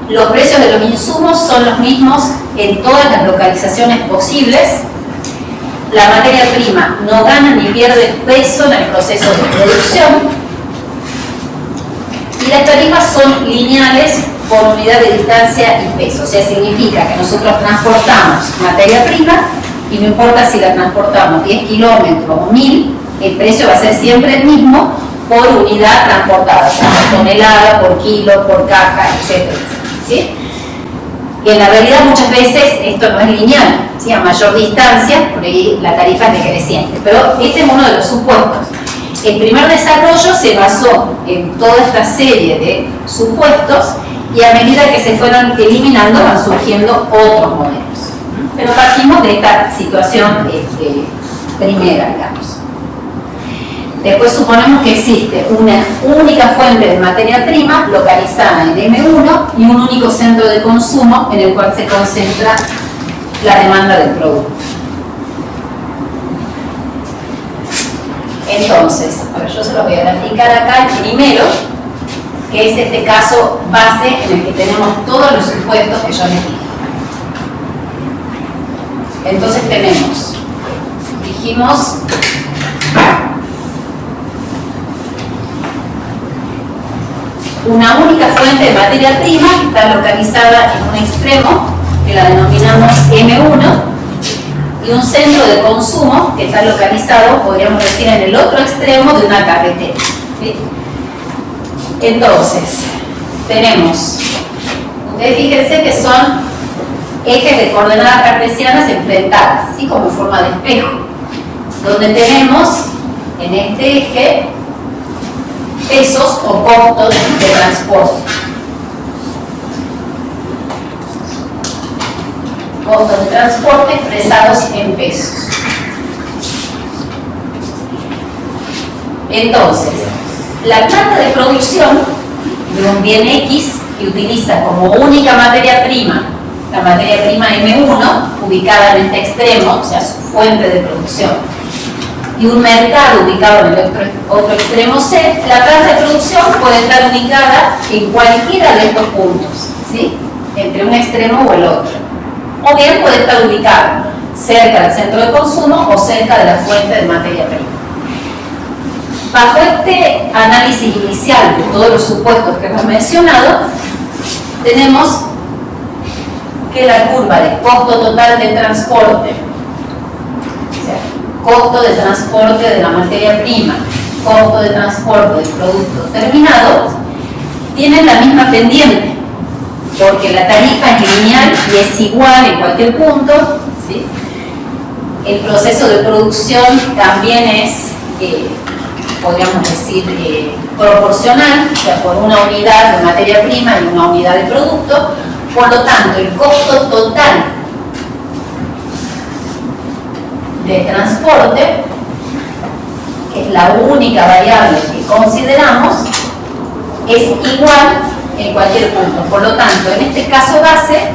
los precios de los insumos son los mismos en todas las localizaciones posibles, la materia prima no gana ni pierde peso en el proceso de producción y las tarifas son lineales por unidad de distancia y peso. O sea, significa que nosotros transportamos materia prima y no importa si la transportamos 10 kilómetros o 1000, el precio va a ser siempre el mismo por unidad transportada, o sea, por tonelada, por kilo, por caja, etc. ¿Sí? Y en la realidad muchas veces esto no es lineal, ¿sí? A mayor distancia, por ahí la tarifa es decreciente, pero este es uno de los supuestos. El primer desarrollo se basó en toda esta serie de supuestos y a medida que se fueron eliminando van surgiendo otros modelos. Pero partimos de esta situación primera, digamos. Después suponemos que existe una única fuente de materia prima localizada en M1 y un único centro de consumo en el cual se concentra la demanda del producto. Entonces, a ver, yo se lo voy a graficar acá el primero, que es este caso base en el que tenemos todos los supuestos que yo les dije. Entonces dijimos, una única fuente de materia prima que está localizada en un extremo, que la denominamos M1, y un centro de consumo que está localizado, podríamos decir, en el otro extremo de una carretera, ¿sí? Entonces, tenemos, ustedes fíjense que son ejes de coordenadas cartesianas enfrentadas, ¿sí? Como en forma de espejo, donde tenemos en este eje pesos o costos de transporte. Costos de transporte expresados en pesos. Entonces, la planta de producción de un bien X que utiliza como única materia prima la materia prima M1, ubicada en este extremo, o sea, su fuente de producción, y un mercado ubicado en el otro extremo C, la planta de producción puede estar ubicada en cualquiera de estos puntos, ¿sí? Entre un extremo o el otro. O bien puede estar ubicada cerca del centro de consumo o cerca de la fuente de materia prima. Bajo este análisis inicial de todos los supuestos que hemos mencionado, tenemos que la curva de costo total de transporte, o sea, costo de transporte de la materia prima, costo de transporte del producto terminado, tienen la misma pendiente, porque la tarifa es lineal y es igual en cualquier punto, ¿sí? El proceso de producción también es, podríamos decir, proporcional, o sea, por una unidad de materia prima y una unidad de producto. Por lo tanto, el costo total de transporte, que es la única variable que consideramos, es igual en cualquier punto. Por lo tanto, en este caso base,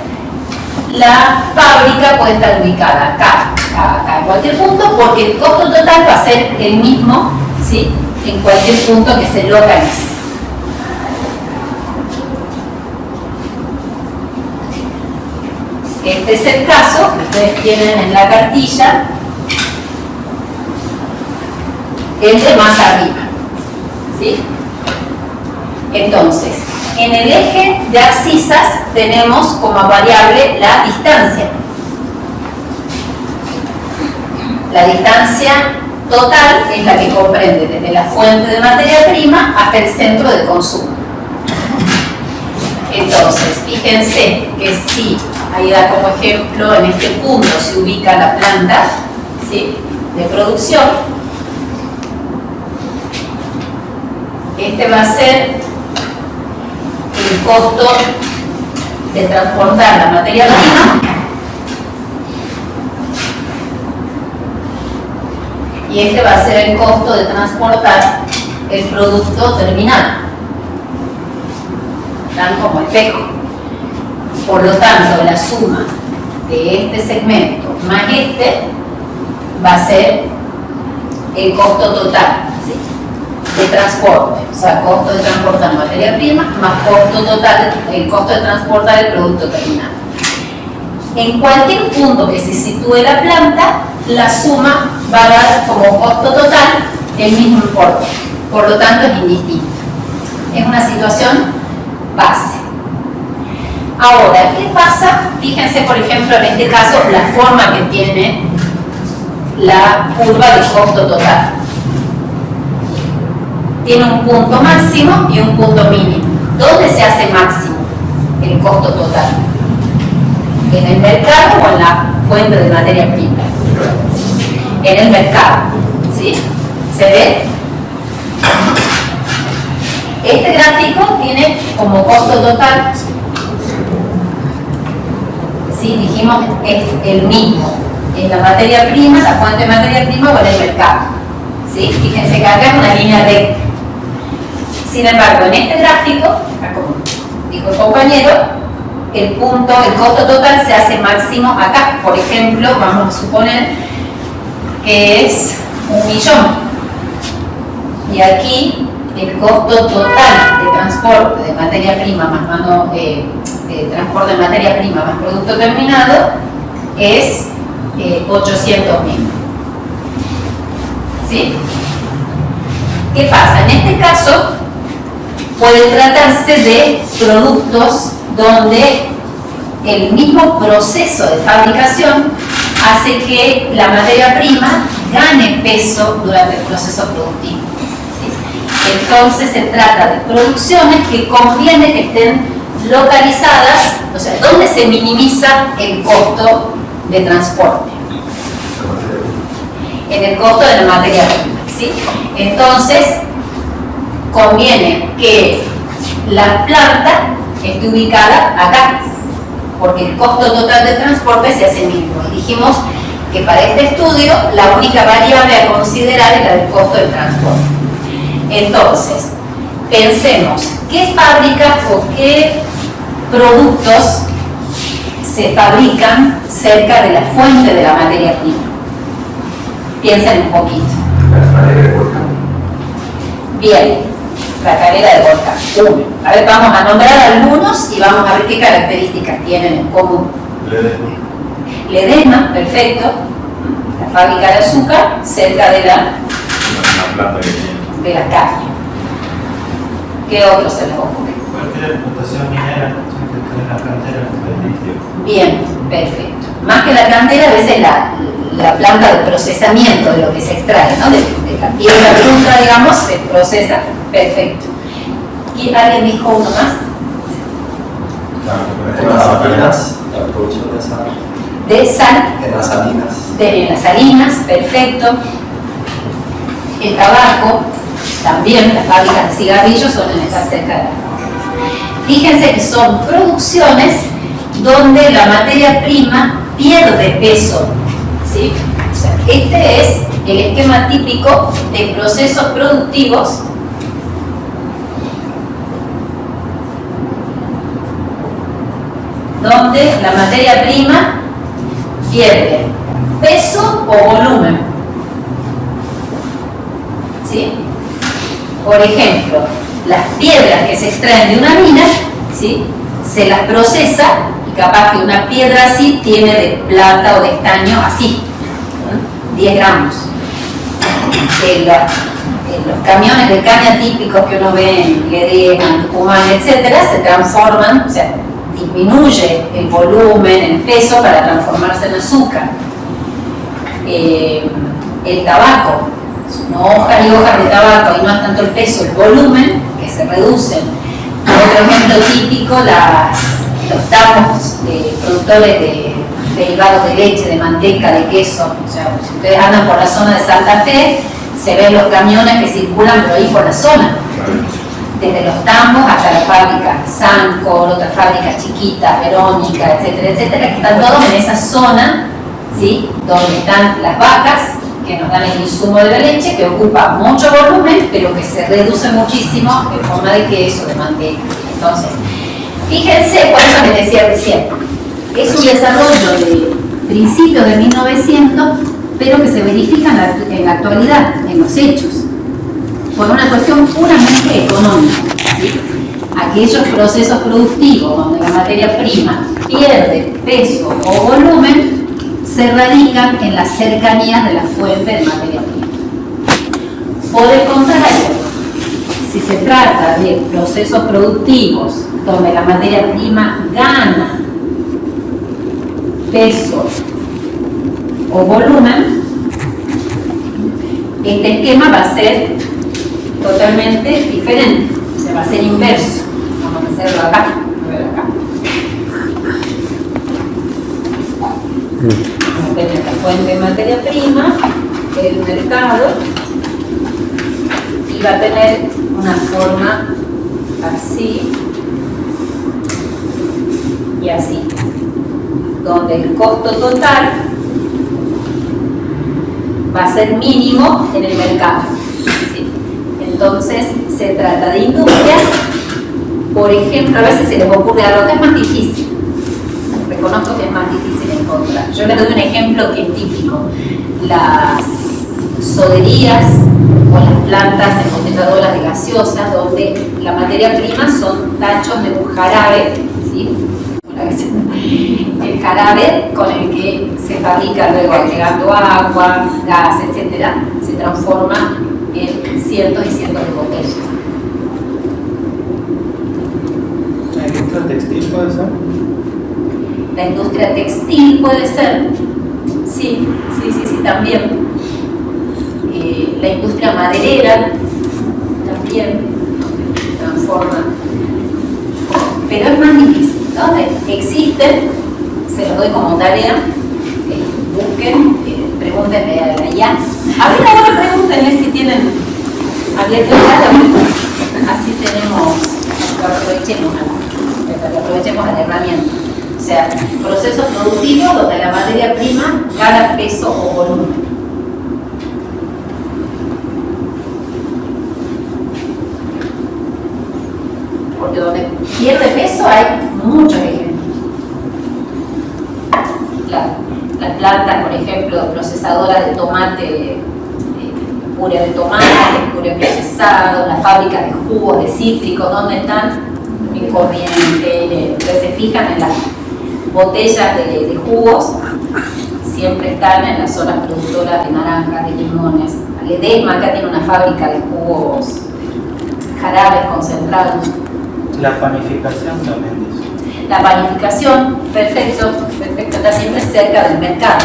la fábrica puede estar ubicada acá en cualquier punto, porque el costo total va a ser el mismo, ¿sí? En cualquier punto que se localice. Este es el caso que ustedes tienen en la cartilla, el de más arriba, ¿sí? Entonces, En el eje de abscisas tenemos como variable la distancia. La distancia total es la que comprende desde la fuente de materia prima hasta el centro de consumo. Entonces, fíjense que si, ahí da como ejemplo, en este punto se ubica la planta, ¿sí?, de producción. Este va a ser el costo de transportar la materia prima y este va a ser el costo de transportar el producto terminal. Están como espejo. Por lo tanto, la suma de este segmento más este va a ser el costo total, ¿sí?, de transporte, o sea, costo de transportar materia prima más costo total, el costo de transportar el producto terminal. En cualquier punto que se sitúe la planta, la suma va a dar como costo total el mismo importe, por lo tanto es indistinto. Es una situación base. Ahora, ¿qué pasa? Fíjense, por ejemplo, en este caso, la forma que tiene la curva de costo total. Tiene un punto máximo y un punto mínimo. ¿Dónde se hace máximo el costo total? ¿En el mercado o en la fuente de materia prima? En el mercado, ¿sí? ¿Se ve? Este gráfico tiene como costo total, ¿sí?, dijimos es el mismo en la materia prima, la fuente de materia prima o en el mercado, ¿sí? Fíjense que acá es una línea recta. Sin embargo, en este gráfico, como dijo el compañero, el costo total se hace máximo acá. Por ejemplo, vamos a suponer que es 1.000.000. Y aquí el costo total de transporte de materia prima más transporte de materia prima más producto terminado es 800.000. ¿Sí? ¿Qué pasa? En este caso puede tratarse de productos donde el mismo proceso de fabricación hace que la materia prima gane peso durante el proceso productivo. ¿Sí? Entonces se trata de producciones que conviene que estén localizadas, o sea, donde se minimiza el costo de transporte. En el costo de la materia prima, ¿sí? Entonces, conviene que la planta esté ubicada acá, porque el costo total de transporte se hace mínimo. Y dijimos que para este estudio la única variable a considerar es la del costo del transporte. Entonces, pensemos, ¿qué fábricas o qué productos se fabrican cerca de la fuente de la materia prima? Piensen un poquito. Bien, la calera de volcán. A ver, vamos a nombrar algunos y vamos a ver qué características tienen en común. Ledesma, perfecto. La fábrica de azúcar cerca de la calle. ¿Qué otro se les ocurre? Cualquier explotación minera que esté en la cantera del litio. Bien, perfecto. Más que la cantera, a veces la planta de procesamiento de lo que se extrae, ¿no? De la piedra bruta, digamos, se procesa. Perfecto. ¿Y alguien dijo uno más? En las salinas, la producción de sal. De sal. En las salinas. En las salinas, perfecto. El tabaco, también las fábricas de cigarrillos suelen estar cerca de la fábrica. Fíjense que son producciones donde la materia prima pierde peso, ¿sí? O sea, este es el esquema típico de procesos productivos donde la materia prima pierde peso o volumen, ¿sí? Por ejemplo, las piedras que se extraen de una mina, ¿sí?, se las procesa y capaz que una piedra así tiene de plata o de estaño así, ¿no? 10 gramos. los camiones de caña típicos que uno ve en Ledesma, en Tucumán, etcétera, se transforman, o sea, disminuye el volumen, el peso para transformarse en azúcar. El tabaco, son hojas y hojas de tabaco y no es tanto el peso, el volumen que se reducen. Otro ejemplo típico, los tambos productores de derivados de leche, de manteca, de queso. O sea, si ustedes andan por la zona de Santa Fe, se ven los camiones que circulan por ahí por la zona. Desde los tambos hasta la fábrica Sancor, otras fábricas chiquitas, Verónica, etcétera, etcétera, que están todos en esa zona, ¿sí?, donde están las vacas que nos dan el insumo de la leche, que ocupa mucho volumen, pero que se reduce muchísimo en forma de queso, de manteca. Entonces, fíjense, por eso les decía recién, es un desarrollo de principios de 1900, pero que se verifica en la actualidad, en los hechos, por una cuestión puramente económica, ¿sí? Aquellos procesos productivos donde la materia prima pierde peso o volumen se radican en las cercanías de la fuente de materia prima. Por el contrario, si se trata de procesos productivos donde la materia prima gana peso o volumen, este esquema va a ser totalmente diferente, o sea, va a ser inverso. Vamos a hacerlo acá, a ver acá. Vamos a tener la fuente de materia prima, el mercado, y va a tener una forma así y así, donde el costo total va a ser mínimo en el mercado. ¿Sí? Entonces, se trata de industrias, por ejemplo, a veces se les ocurre algo que es más difícil. Reconozco que es más difícil encontrar. Yo les doy un ejemplo que es típico. Las soderías o las plantas embotelladoras de gaseosas, donde la materia prima son tachos de un jarabe, ¿sí? El jarabe con el que se fabrica luego agregando agua, gas, etcétera, se transforma en cientos y cientos de botellas. ¿La industria textil puede ser? La industria textil puede ser, sí, también. La industria maderera también se transforma, pero es más difícil, ¿no? Existen, se los doy como tarea, busquen, pregúntenle a la IA. A ver, ahora pregúntenle si tienen abierto el chat, así aprovechemos la herramienta. O sea, procesos productivos donde la materia prima gana peso o volumen. Porque donde pierde peso hay muchos ejemplos. Las plantas, por ejemplo, procesadoras de tomate, puré de tomate, puré procesado, las fábricas de jugos, de cítricos, ¿dónde están? En Corrientes. Entonces se fijan en las botellas de jugos, siempre están en las zonas productoras de naranjas, de limones. Ledesma acá tiene una fábrica de jugos, jarabes concentrados. La panificación también dice. La panificación, perfecto, está siempre cerca del mercado,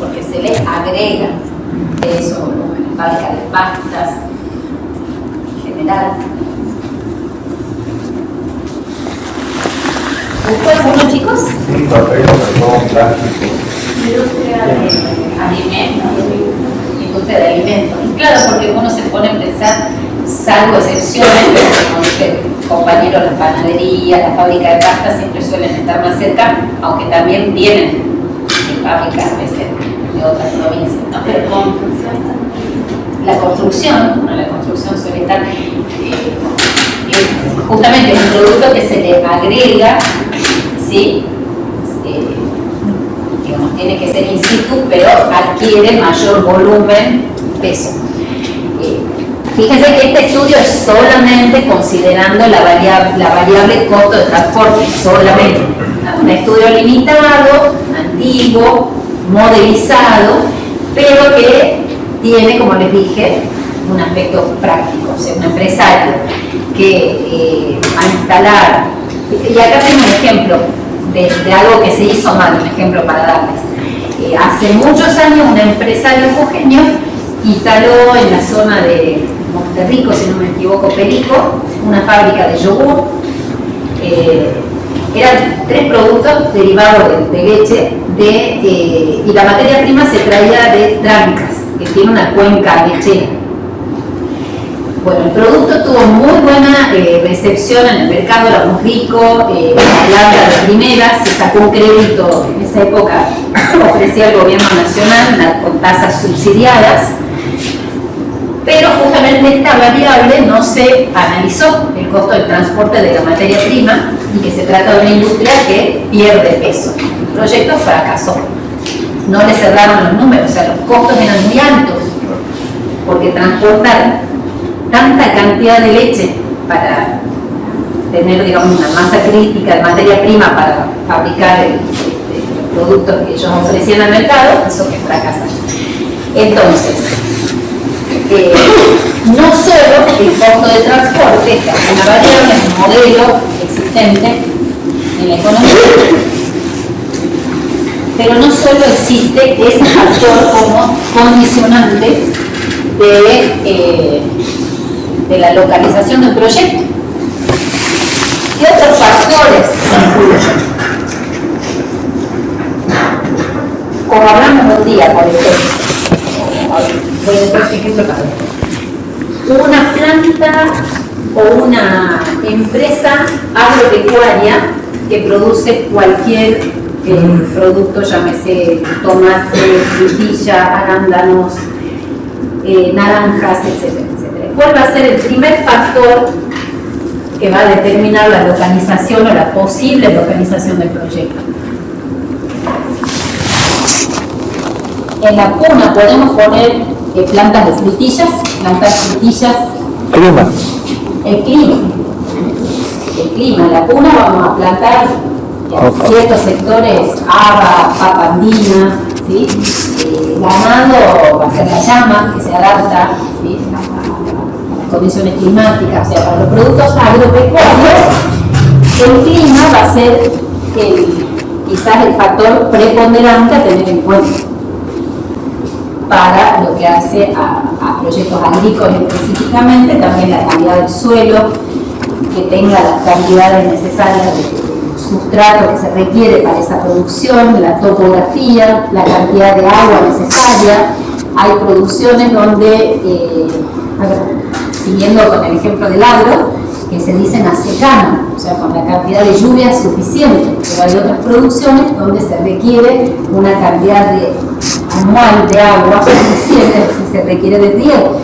porque se le agrega eso, volumen, fábrica de pastas, en general. ¿Busco alguno, chicos? Un papel, cartón, plástico. Industria de alimentos. Industria de alimentos. Y claro, porque uno se pone a pensar, salvo excepciones, pero como dice el compañero, las panaderías, las fábricas de pastas siempre suelen estar más cerca, aunque también vienen de fábricas a veces de otras provincias, ¿no? Pero la construcción suele estar justamente un producto que se le agrega, ¿sí? Digamos, tiene que ser in situ, pero adquiere mayor volumen, peso. Fíjense que este estudio es solamente considerando la variable costo de transporte, solamente. Un estudio limitado, antiguo, modelizado, pero que tiene, como les dije, un aspecto práctico, o sea, un empresario que va a instalar, y acá tengo un ejemplo de algo que se hizo mal, un ejemplo para darles. Hace muchos años un empresario jujeño instaló en la zona de Monterrico, si no me equivoco, Perico, una fábrica de yogur. Eran 3 productos derivados de leche y la materia prima se traía de Trancas, que tiene una cuenca lechera. Bueno, el producto tuvo muy buena recepción en el mercado, era muy rico, la planta de primera, se sacó un crédito en esa época, ofrecía el gobierno nacional con tasas subsidiadas, pero justamente esta variable no se analizó, el costo del transporte de la materia prima, y que se trata de una industria que pierde peso. El proyecto fracasó, no le cerraron los números, o sea, los costos eran muy altos, porque transportar tanta cantidad de leche para tener, digamos, una masa crítica de materia prima para fabricar los productos que ellos ofrecían al mercado, eso que fracasa. Entonces, no solo el costo de transporte, que es una variable, es un modelo existente en la economía, pero no solo existe ese factor como condicionante de la localización del proyecto. ¿Qué otros factores influyen? Como hablamos un día, por ejemplo, voy a decir ejemplo para esto. Una planta o una empresa agropecuaria que produce cualquier producto, llámese tomate, frutilla, arándanos, naranjas, etcétera. ¿Cuál va a ser el primer factor que va a determinar la localización o la posible localización del proyecto? En la cuna podemos poner plantas de frutillas, Clima. El clima, en la cuna vamos a plantar en ciertos sectores haba, papa andina, ¿sí? Ganado va a ser la llama, que se adapta, ¿sí?, a las condiciones climáticas. O sea, para los productos agropecuarios, el clima va a ser quizás el factor preponderante a tener en cuenta para lo que hace a proyectos agrícolas específicamente. También la calidad del suelo, que tenga las cantidades necesarias de sustrato que se requiere para esa producción, la topografía, la cantidad de agua necesaria. Hay producciones donde, siguiendo con el ejemplo del agro, que se dicen a secano, o sea, con la cantidad de lluvia suficiente, pero hay otras producciones donde se requiere una cantidad anual de agua suficiente, si se requiere de riego.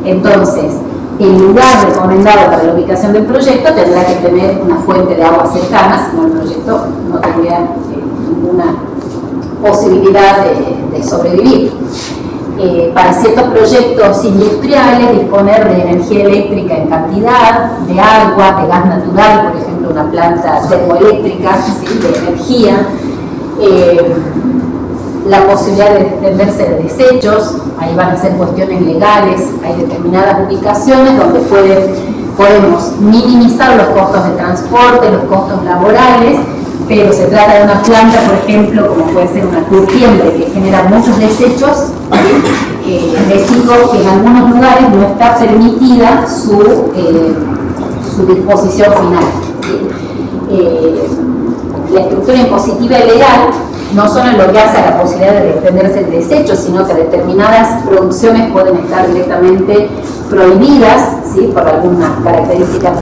Entonces, el lugar recomendado para la ubicación del proyecto tendrá que tener una fuente de agua cercana, si no el proyecto no tendría ninguna posibilidad de sobrevivir. Para ciertos proyectos industriales, disponer de energía eléctrica en cantidad, de agua, de gas natural, por ejemplo, una planta termoeléctrica, ¿sí?, de energía, la posibilidad de desprenderse de desechos. Ahí van a ser cuestiones legales. Hay determinadas ubicaciones donde podemos minimizar los costos de transporte, los costos laborales, pero se trata de una planta, por ejemplo, como puede ser una curtiembre, que genera muchos desechos. Decimos que en algunos lugares no está permitida su disposición final. La estructura impositiva y legal no solo lo que hace a la posibilidad de desprenderse de desechos, sino que determinadas producciones pueden estar directamente prohibidas, ¿sí?, por algunas características